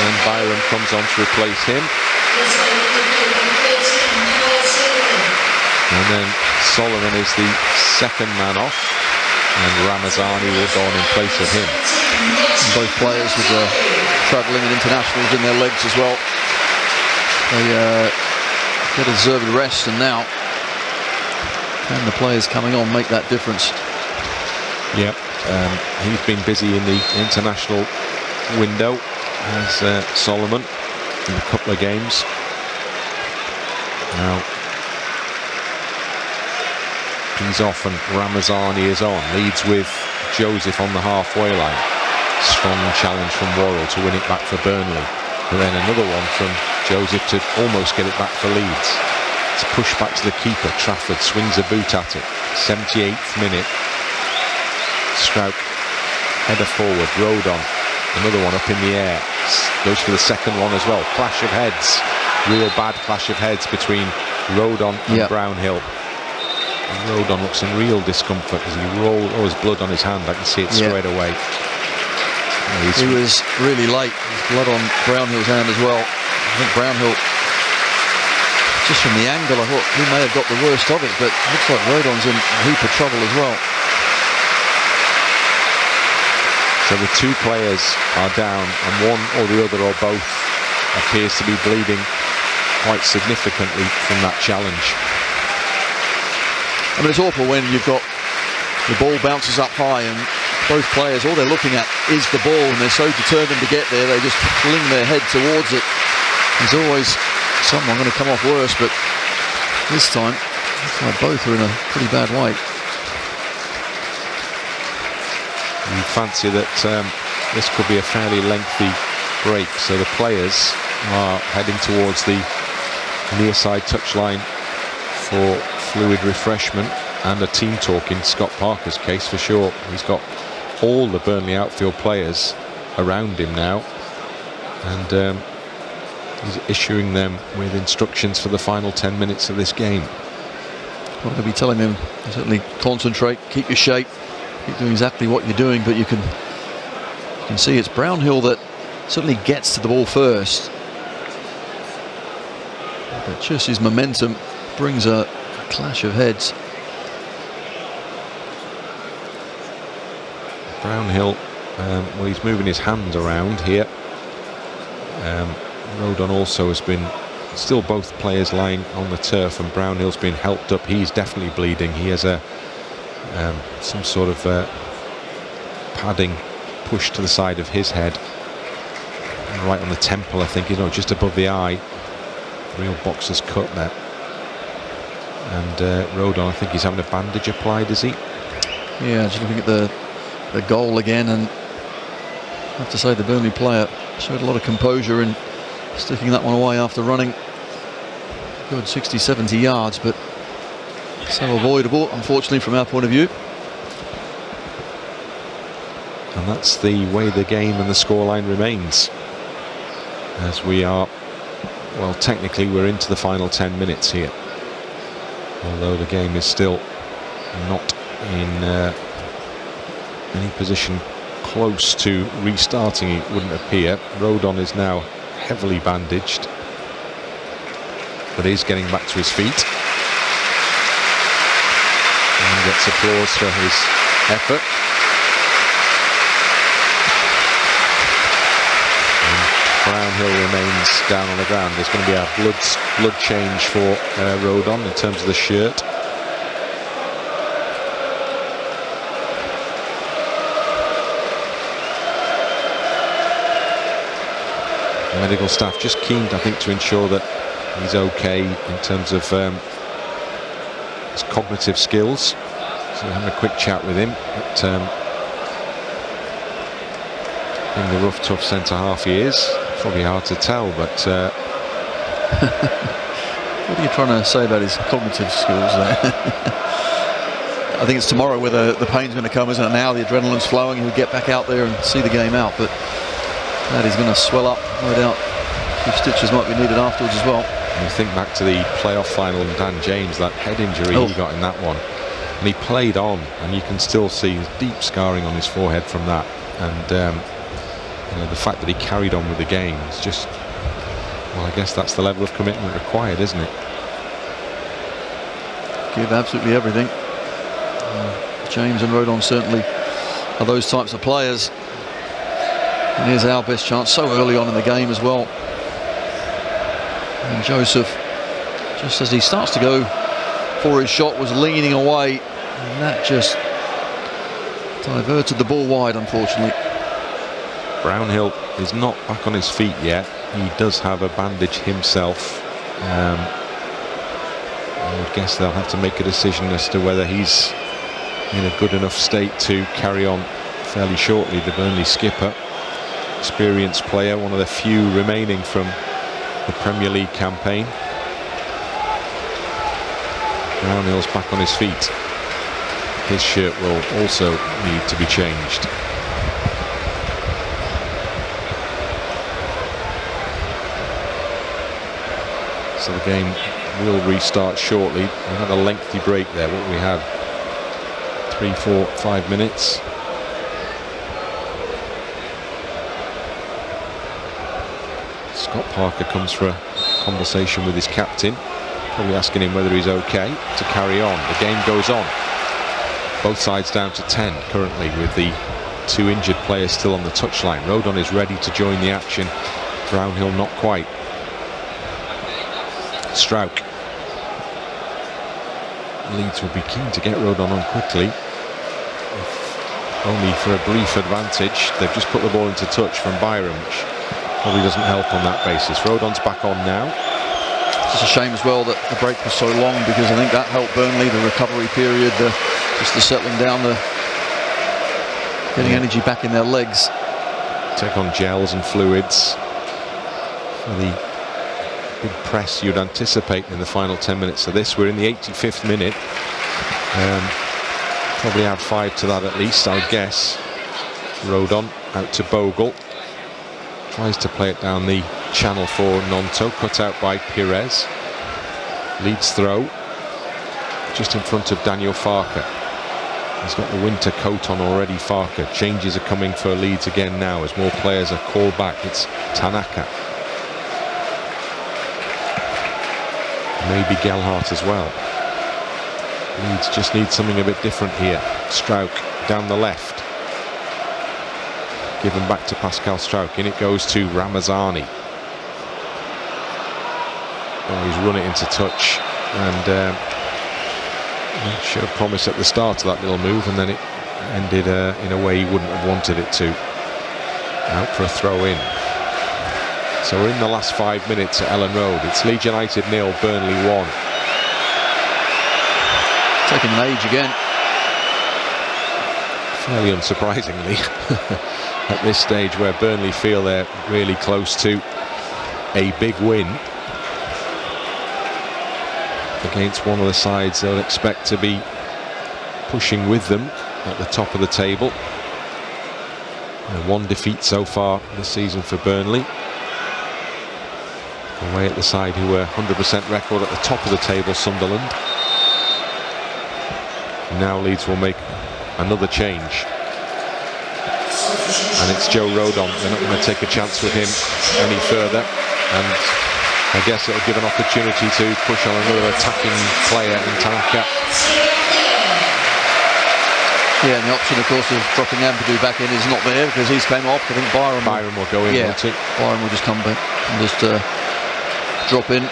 and Byram comes on to replace him. And then Solomon is the second man off, and Ramazani will go on in place of him. Both players with travelling and internationals in their legs as well. They get a deserved rest, and now can the players coming on make that difference? Yep, he's been busy in the international window as Solomon in a couple of games. Now he's off and Ramazani is on. Leeds with Joseph on the halfway line. Strong challenge from Worrell to win it back for Burnley. And then another one from Joseph to almost get it back for Leeds. It's a push back to the keeper. Trafford swings a boot at it. 78th minute. Strouk, header forward. Rodon, another one up in the air. Goes for the second one as well. Clash of heads. Real bad clash of heads between Rodon and Brownhill. Rodon looks in real discomfort as he rolls. Oh, his blood on his hand. I can see it straight away. He was really late. There's blood on Brownhill's hand as well. I think Brownhill, just from the angle, I thought he may have got the worst of it, but it looks like Rodon's in a heap of trouble as well. So the two players are down, and one or the other or both appears to be bleeding quite significantly from that challenge. I mean, it's awful when you've got the ball bounces up high and both players, all they're looking at is the ball, and they're so determined to get there, they just fling their head towards it. There's always someone going to come off worse, but this time, looks like both are in a pretty bad way. You fancy that this could be a fairly lengthy break, so the players are heading towards the near side touchline for fluid refreshment and a team talk in Scott Parker's case for sure. He's got all the Burnley outfield players around him now, and he's issuing them with instructions for the final 10 minutes of this game. what I'll be telling him, certainly concentrate, keep your shape, keep doing exactly what you're doing. But you can see it's Brownhill that certainly gets to the ball first, but just his momentum brings a clash of heads. Brownhill, well, he's moving his hand around here. Rodon also has been, still both players lying on the turf, and Brownhill's been helped up. He's definitely bleeding. He has some sort of padding pushed to the side of his head, right on the temple, I think, just above the eye. Real boxer's cut there. And Rodon, I think he's having a bandage applied, is he? Yeah, just looking at the goal again, and I have to say the Burnley player showed a lot of composure in sticking that one away after running good 60-70 yards, but so avoidable, unfortunately, from our point of view. And that's the way the game and the scoreline remains, as we are, well, technically we're into the final 10 minutes here, although the game is still not in any position close to restarting, it wouldn't appear. Rodon is now heavily bandaged, but is getting back to his feet and gets applause for his effort. Brownhill remains down on the ground. There's going to be a blood change for Rodon in terms of the shirt. Medical staff just keen, I think, to ensure that he's okay in terms of his cognitive skills. So we're having a quick chat with him. But, in the rough, tough centre half he is. Probably hard to tell, but what are you trying to say about his cognitive skills there? I think it's tomorrow where the pain's going to come, isn't it? Now the adrenaline's flowing, he'll get back out there and see the game out, but that is going to swell up, no doubt. A few stitches might be needed afterwards as well. And you think back to the playoff final and Dan James, that head injury he got in that one, and he played on, and you can still see his deep scarring on his forehead from that. And the fact that he carried on with the game is just, well, I guess that's the level of commitment required, isn't it? Give absolutely everything. James and Rodon certainly are those types of players. And here's our best chance so early on in the game as well. And Joseph, just as he starts to go for his shot, was leaning away, and that just diverted the ball wide, unfortunately. Brownhill is not back on his feet yet. He does have a bandage himself. I would guess they'll have to make a decision as to whether he's in a good enough state to carry on fairly shortly. The Burnley skipper, experienced player, one of the few remaining from the Premier League campaign. Brownhill's back on his feet. His shirt will also need to be changed. So the game will restart shortly. We had a lengthy break there. What we had, 3, 4, 5 minutes. Scott Parker comes for a conversation with his captain, probably asking him whether he's okay to carry on. The game goes on. Both sides down to 10 currently, with the 2 injured players still on the touchline. Rodon is ready to join the action. Brownhill not quite. Strauch. Leeds would be keen to get Rodon on quickly, if only for a brief advantage. They've just put the ball into touch from Byram, which probably doesn't help on that basis. Rodon's back on now. It's a shame as well that the break was so long, because I think that helped Burnley, the recovery period, just the settling down, the getting energy back in their legs. Take on gels and fluids for the big press you'd anticipate in the final 10 minutes of this. We're in the 85th minute. Probably add 5 to that at least, I would guess. Rodon out to Bogle. Tries to play it down the channel for Gnonto, cut out by Pires. Leeds throw. just in front of Daniel Farker. He's got the winter coat on already, Farker. Changes are coming for Leeds again now as more players are called back. It's Tanaka. Maybe Gelhardt as well. Leeds just need something a bit different here. Strauch down the left. Given back to Pascal Strauch. In it goes to Ramazani. Oh, he's run it into touch. And should have promised at the start of that little move, and then it ended in a way he wouldn't have wanted it to. Out for a throw in. So we're in the last 5 minutes at Ellandroad. It's Leeds United 0, Burnley 1. Taking an age again. Fairly unsurprisingly at this stage where Burnley feel they're really close to a big win against one of the sides they'll expect to be pushing with them at the top of the table. One defeat so far this season for Burnley. Away at the side who were 100% record at the top of the table, Sunderland. Now Leeds will make another change. And it's Joe Rodon. They're not going to take a chance with him any further. And I guess it'll give an opportunity to push on another attacking player in Tanaka. Yeah, and the option, of course, of dropping Ampadu back in is not there because he's came off. I think Byram will go in, yeah, won't he? Byram will just come back and just drop in.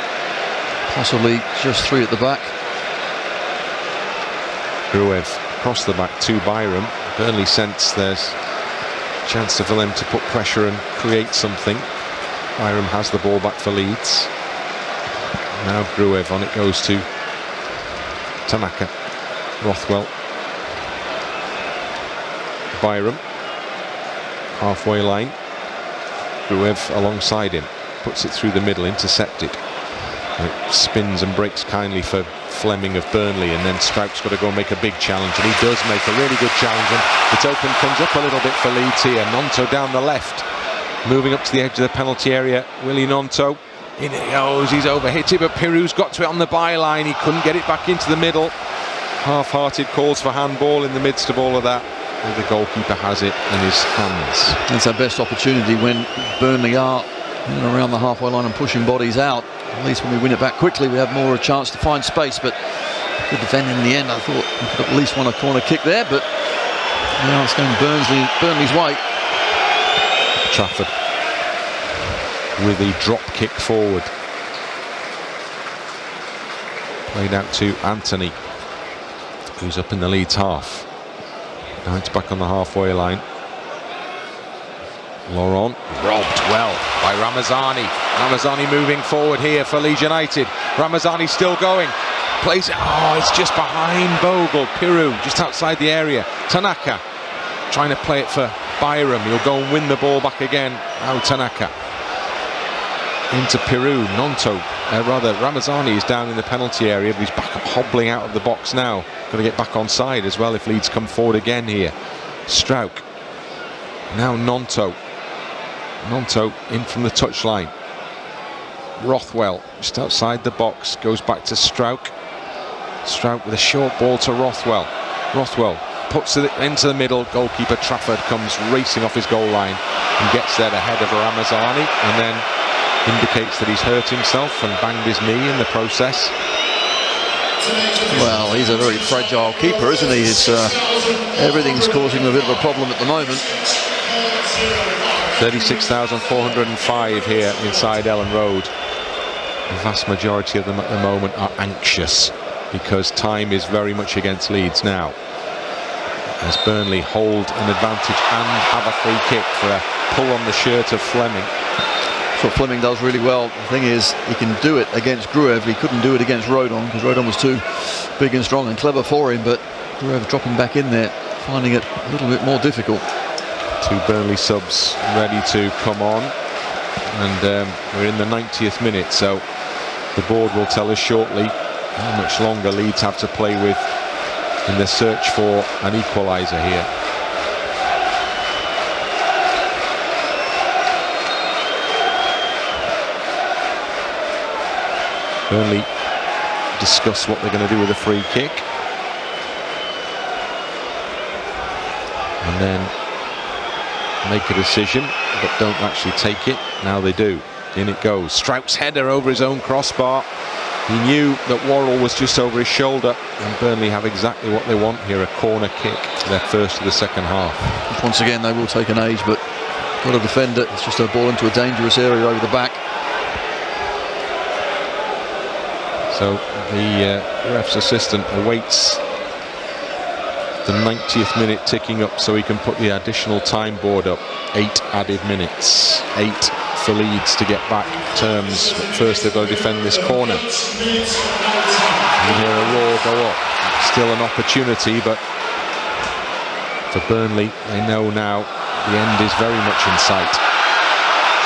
Possibly just 3 at the back. Gruev across the back to Byram. Burnley sense there's a chance for them to put pressure and create something. Byram has the ball back for Leeds. Now Gruev on it goes to Tanaka. Rothwell. Byram. Halfway line. Gruev alongside him. Puts it through the middle, intercepted. It spins and breaks kindly for Fleming of Burnley, and then Strauch's got to go and make a big challenge, and he does make a really good challenge, and it's open, comes up a little bit for Leeds here. Nonto down the left, moving up to the edge of the penalty area. Willie Nonto, in it goes, he's overhit it, but Pirou's got to it on the byline. He couldn't get it back into the middle. Half-hearted calls for handball in the midst of all of that. The goalkeeper has it in his hands. That's our best opportunity when Burnley are around the halfway line and pushing bodies out. At least when we win it back quickly, we have more a chance to find space. But good defending in the end. I thought we could at least won a corner kick there, but now it's going Burnley's way. Trafford with the drop kick forward. Played out to Anthony, who's up in the Leeds half. Now it's back on the halfway line. Laurent robbed well by Ramazani. Ramazani moving forward here for Leeds United. Ramazani still going. Plays it. Oh, it's just behind Bogle. Pirou just outside the area. Tanaka trying to play it for Byram. He'll go and win the ball back again. Now Tanaka. Into Pirou. Nonto. Ramazani is down in the penalty area, but he's back up hobbling out of the box now. Got to get back on side as well if Leeds come forward again here. Strauch. Now Nonto. Nonto in from the touchline. Rothwell just outside the box, goes back to Strauch. Strauch with a short ball to Rothwell. Rothwell puts it into the middle. Goalkeeper Trafford comes racing off his goal line and gets there ahead of Ramazani, and then indicates that he's hurt himself and banged his knee in the process. Well, he's a very fragile keeper, isn't he? It's, everything's causing him a bit of a problem at the moment. 36,405 here inside Ellandroad. The vast majority of them at the moment are anxious because time is very much against Leeds now, as Burnley hold an advantage and have a free kick for a pull on the shirt of Fleming. That's what Fleming does really well. The thing is, he can do it against Gruev. He couldn't do it against Rodon because Rodon was too big and strong and clever for him, but Gruev dropping back in there, finding it a little bit more difficult. 2 Burnley subs ready to come on, and we're in the 90th minute, so the board will tell us shortly how much longer Leeds have to play with in their search for an equaliser here. Burnley discuss what they're going to do with a free kick. And then make a decision, but don't actually take it. Now they do. In it goes. Strout's header over his own crossbar. He knew that Worrell was just over his shoulder, and Burnley have exactly what they want here, a corner kick, their first of the second half. Once again, they will take an age, but got to defend it. It's just a ball into a dangerous area over the back. So the ref's assistant awaits the 90th minute ticking up so he can put the additional time board up. 8 added minutes. 8 for Leeds to get back terms. But first they've got to defend this corner. You hear a roar go up. Still an opportunity, but for Burnley, they know now the end is very much in sight.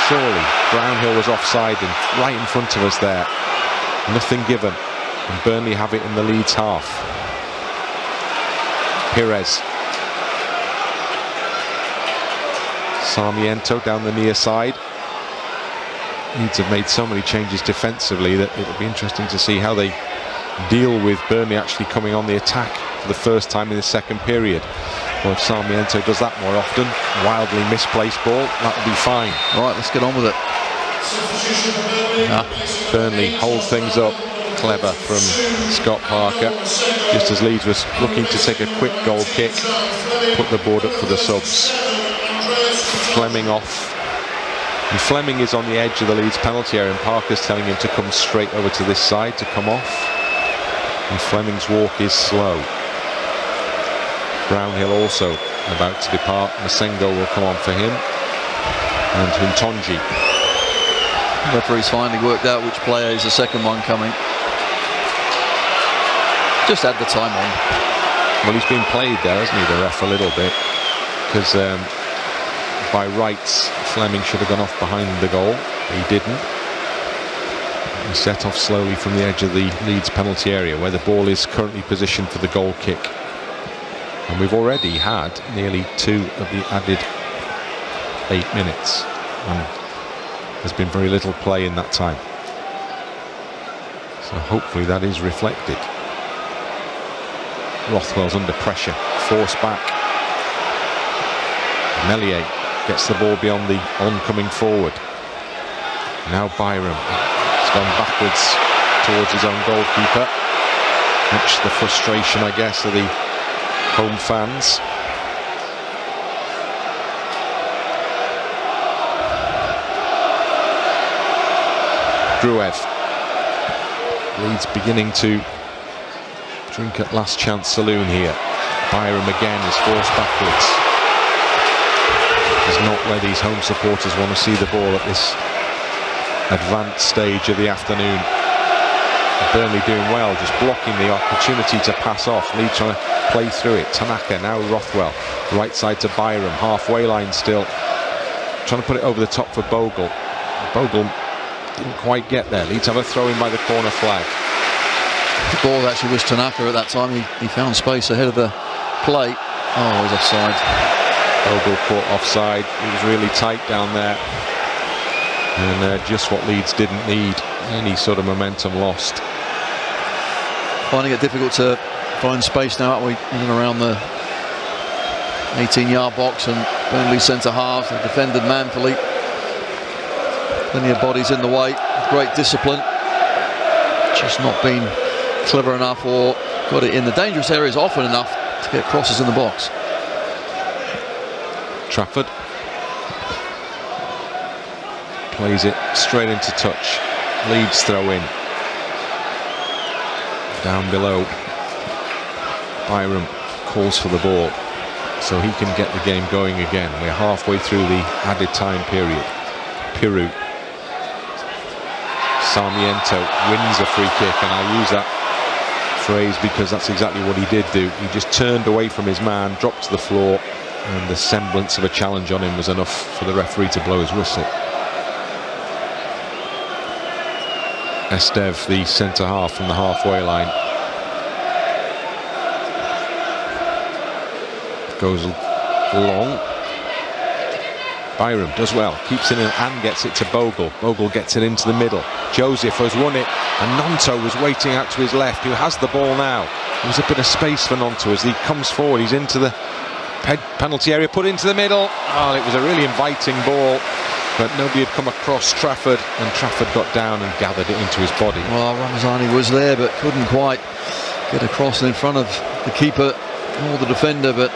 Surely Brownhill was offside and right in front of us there. Nothing given, and Burnley have it in the Leeds half. Pires. Sarmiento down the near side. Leeds have made so many changes defensively that it'll be interesting to see how they deal with Burnley actually coming on the attack for the first time in the second period. Well, if Sarmiento does that more often, wildly misplaced ball, that would be fine. Right, let's get on with it. Burnley hold things up. Clever from Scott Parker, just as Leeds was looking to take a quick goal kick, put the board up for the subs. Fleming off, and Fleming is on the edge of the Leeds penalty area, and Parker's telling him to come straight over to this side to come off, and Fleming's walk is slow. Brownhill also about to depart. Masengo will come on for him, and Huntonji. The referee's finally worked out which player is the second one coming. Just add the time on. Well, he's been played there, hasn't he, the ref, a little bit, because by rights Fleming should have gone off behind the goal. He didn't. He set off slowly from the edge of the Leeds penalty area, where the ball is currently positioned for the goal kick. And we've already had nearly 2 of the added 8 minutes, and there's been very little play in that time. So hopefully that is reflected. Rothwell's under pressure, forced back. Meslier gets the ball beyond the oncoming forward. Now Byram. He's gone backwards towards his own goalkeeper. Much the frustration, I guess, of the home fans. Gruev. Leeds beginning to drink at Last Chance Saloon here. Byram again is forced backwards. Is not where these home supporters want to see the ball at this advanced stage of the afternoon. Burnley doing well, just blocking the opportunity to pass off. Leeds trying to play through it. Tanaka, now Rothwell. Right side to Byram, halfway line still. Trying to put it over the top for Bogle. Bogle didn't quite get there. Leeds have a throw in by the corner flag. The ball actually was Tanaka at that time. He found space ahead of the plate. Oh, he's offside. Bogle caught offside. He was really tight down there. And just what Leeds didn't need. Any sort of momentum lost. Finding it difficult to find space now, aren't we? In and around the 18-yard box, and Burnley centre half. They defended manfully. Plenty of bodies in the way. Great discipline. Just not been clever enough or got it in the dangerous areas often enough to get crosses in the box. Trafford plays it straight into touch. Leeds throw in. Down below, Byram calls for the ball so he can get the game going again. We're halfway through the added time period. Pirou. Sarmiento wins a free kick, and I'll use that phrase because that's exactly what he did do. He just turned away from his man, dropped to the floor, and the semblance of a challenge on him was enough for the referee to blow his whistle. Estev, the centre half from the halfway line, goes long. Byram does well, keeps it in and gets it to Bogle. Bogle gets it into the middle. Joseph has won it, and Gnonto was waiting out to his left, who has the ball now. There's a bit of space for Gnonto as he comes forward. He's into the penalty area, put into the middle. Oh, it was a really inviting ball, but nobody had come across Trafford, and Trafford got down and gathered it into his body. Well, Ramazani was there, but couldn't quite get across in front of the keeper or the defender, but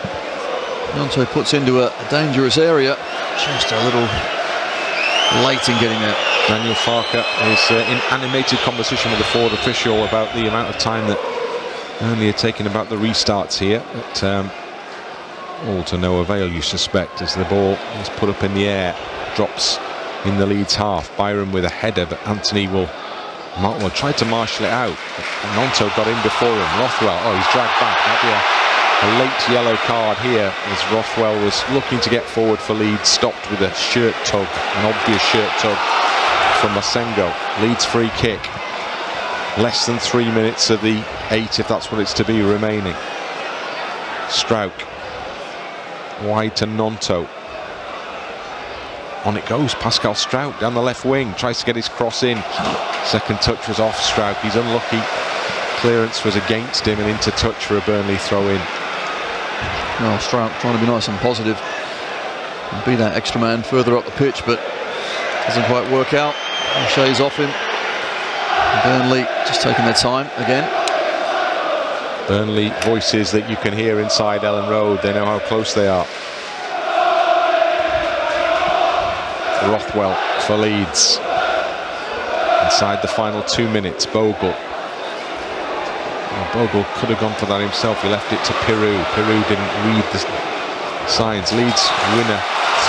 Gnonto puts into a dangerous area. Just a little late in getting there. Daniel Farker is in animated conversation with the forward official about the amount of time that Burnley are taking about the restarts here, but all to no avail, you suspect, as the ball is put up in the air, drops in the Leeds half. Byram with a header, but Anthony will try to marshal it out. Gnonto got in before him. Rothwell, oh, he's dragged back. That'd be a late yellow card here, as Rothwell was looking to get forward for Leeds, stopped with a shirt tug, an obvious shirt tug from Masengo. Leeds free kick. Less than 3 minutes of the 8, if that's what it's to be, remaining. Strauch wide to Gnonto. On it goes, Pascal Strauch down the left wing, tries to get his cross in. Second touch was off Strauch, he's unlucky. Clearance was against him and into touch for a Burnley throw-in. Well, Strauch trying to be nice and positive and be that extra man further up the pitch, but doesn't quite work out. O'Shea's off him. Burnley just taking their time again. Burnley voices that you can hear inside Ellandroad, they know how close they are. Rothwell for Leeds. Inside the final 2 minutes, Bogle. Well, Bogle could have gone for that himself, he left it to Peru. Peru didn't read the signs. Leeds winner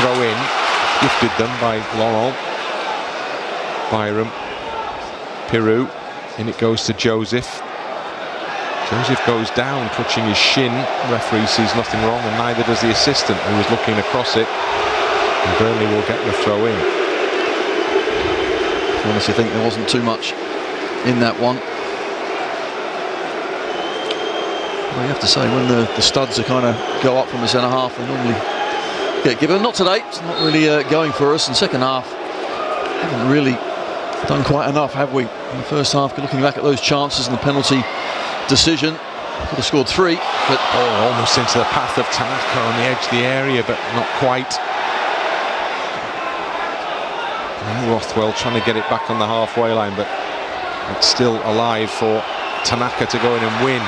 throw in, gifted them by Laurent. Byram. Peru, in it goes to Joseph. Joseph goes down, clutching his shin. Referee sees nothing wrong, and neither does the assistant, who was looking across it. And Burnley will get the throw in. I honestly think there wasn't too much in that one. Well, you have to say, when the studs are kind of go up from the centre half, they normally get given. Not today, it's not really going for us. In second half, haven't really done quite enough, have we? In the first half, looking back at those chances and the penalty decision, could have scored 3, but almost into the path of Tanaka on the edge of the area, but not quite. And Rothwell trying to get it back on the halfway line, but it's still alive for Tanaka to go in and win.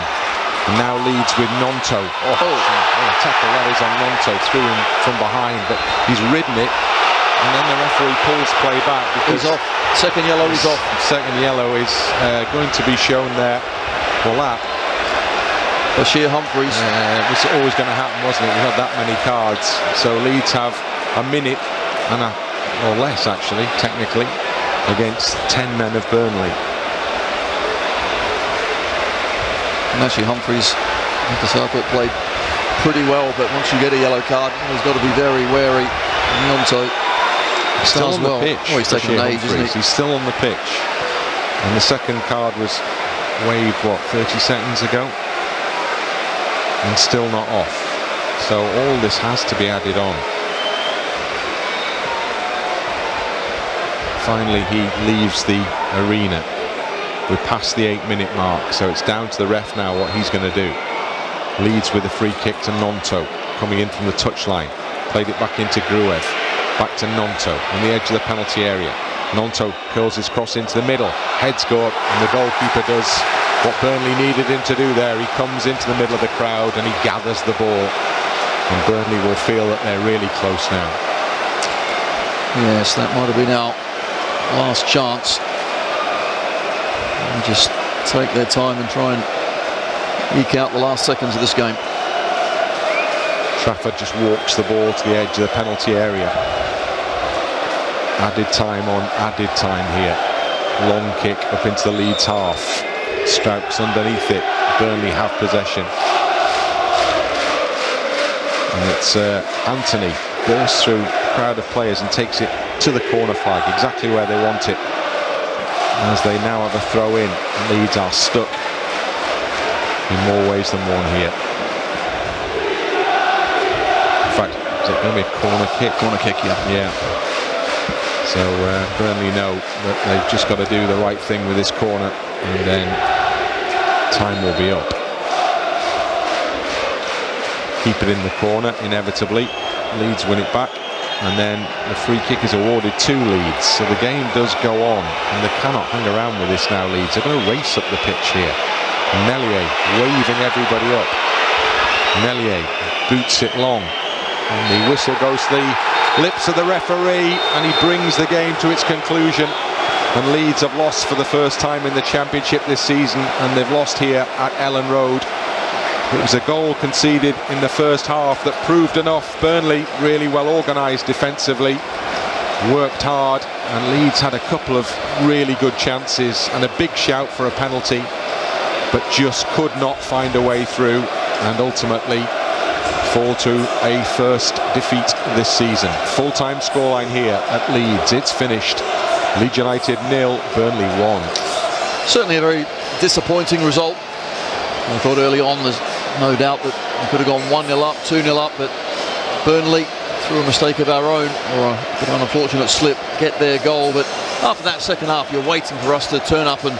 And now Leeds with Gnonto. What a tackle that is on Gnonto, through him from behind, but he's ridden it, and then the referee pulls play back because he's off. Second yellow is off. Second yellow is going to be shown there for that. Bashir Humphreys. It was always going to happen, wasn't it? We had that many cards. So Leeds have a minute and or less, actually, technically, against 10 men of Burnley. And actually Humphreys, like I said, I thought played pretty well, but once you get a yellow card, he's got to be very wary. Gnonto still on the pitch. Oh, he's taking an age, isn't he? He's still on the pitch. And the second card was waved, what, 30 seconds ago? And still not off. So all this has to be added on. Finally, he leaves the arena. We're past the 8-minute mark, so it's down to the ref now what he's going to do. Leeds with a free kick to Gnonto, coming in from the touchline. Played it back into Gruev. Back to Gnonto on the edge of the penalty area. Gnonto curls his cross into the middle. Heads go up, and the goalkeeper does what Burnley needed him to do there. He comes into the middle of the crowd and he gathers the ball. And Burnley will feel that they're really close now. Yes, that might have been our last chance. And just take their time and try and eke out the last seconds of this game. Trafford just walks the ball to the edge of the penalty area. Added time on added time here. Long kick up into the Leeds half. Strauch's underneath it. Burnley have possession. And it's Anthony bursts through a crowd of players and takes it to the corner flag, exactly where they want it. As they now have a throw in, Leeds are stuck in more ways than one here. In fact, Is it going to be a corner kick? Corner kick, yeah. Yeah. So Burnley know that they've just got to do the right thing with this corner, and then time will be up. Keep it in the corner, inevitably. Leeds win it back, and then the free kick is awarded to Leeds. So the game does go on, and they cannot hang around with this now, Leeds. They're going to race up the pitch here. Meslier waving everybody up. Meslier boots it long, and the whistle goes to the lips of the referee, and he brings the game to its conclusion. And Leeds have lost for the first time in the Championship this season, and they've lost here at Ellandroad. It was a goal conceded in the first half that proved enough. Burnley really well organised defensively, worked hard, and Leeds had a couple of really good chances and a big shout for a penalty, but just could not find a way through, and ultimately fall to a first defeat this season. Full-time scoreline here at Leeds. It's finished. Leedsunited 0, Burnley 1. Certainly a very disappointing result. I thought early on there's no doubt that we could have gone 1-0 up, 2-0 up, but Burnley, through a mistake of our own, or a bit of an unfortunate slip, get their goal. But after that second half, you're waiting for us to turn up and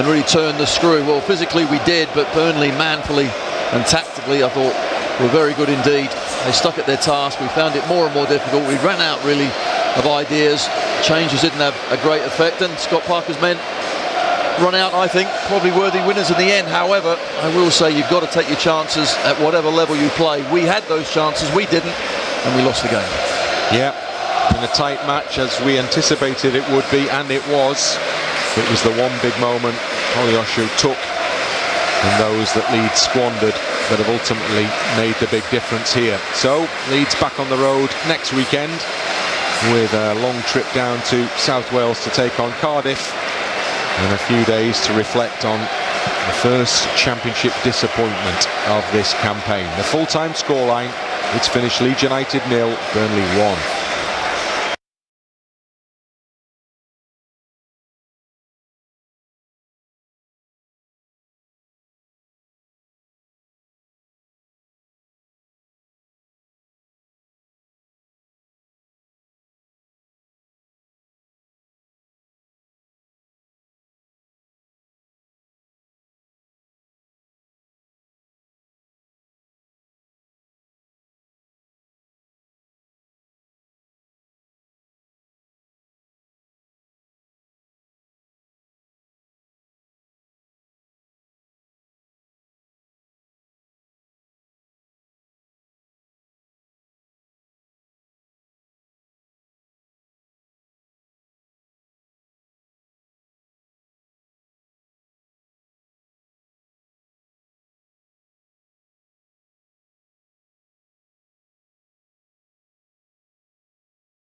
really turn the screw. Well, physically we did, but Burnley manfully and tactically, I thought, were very good indeed. They stuck at their task. We found it more and more difficult. We ran out really of ideas. Changes didn't have a great effect, and Scott Parker's men run out, I think, probably worthy winners in the end. However, I will say you've got to take your chances at whatever level you play. We had those chances, we didn't, and we lost the game. Yeah, in a tight match as we anticipated it would be, and it was. It was the one big moment Kolyosho took, and those that Leeds squandered that have ultimately made the big difference here. So Leeds back on the road next weekend with a long trip down to South Wales to take on Cardiff, and a few days to reflect on the first Championship disappointment of this campaign. The full-time scoreline, it's finished Leedsunited 0, Burnley 1.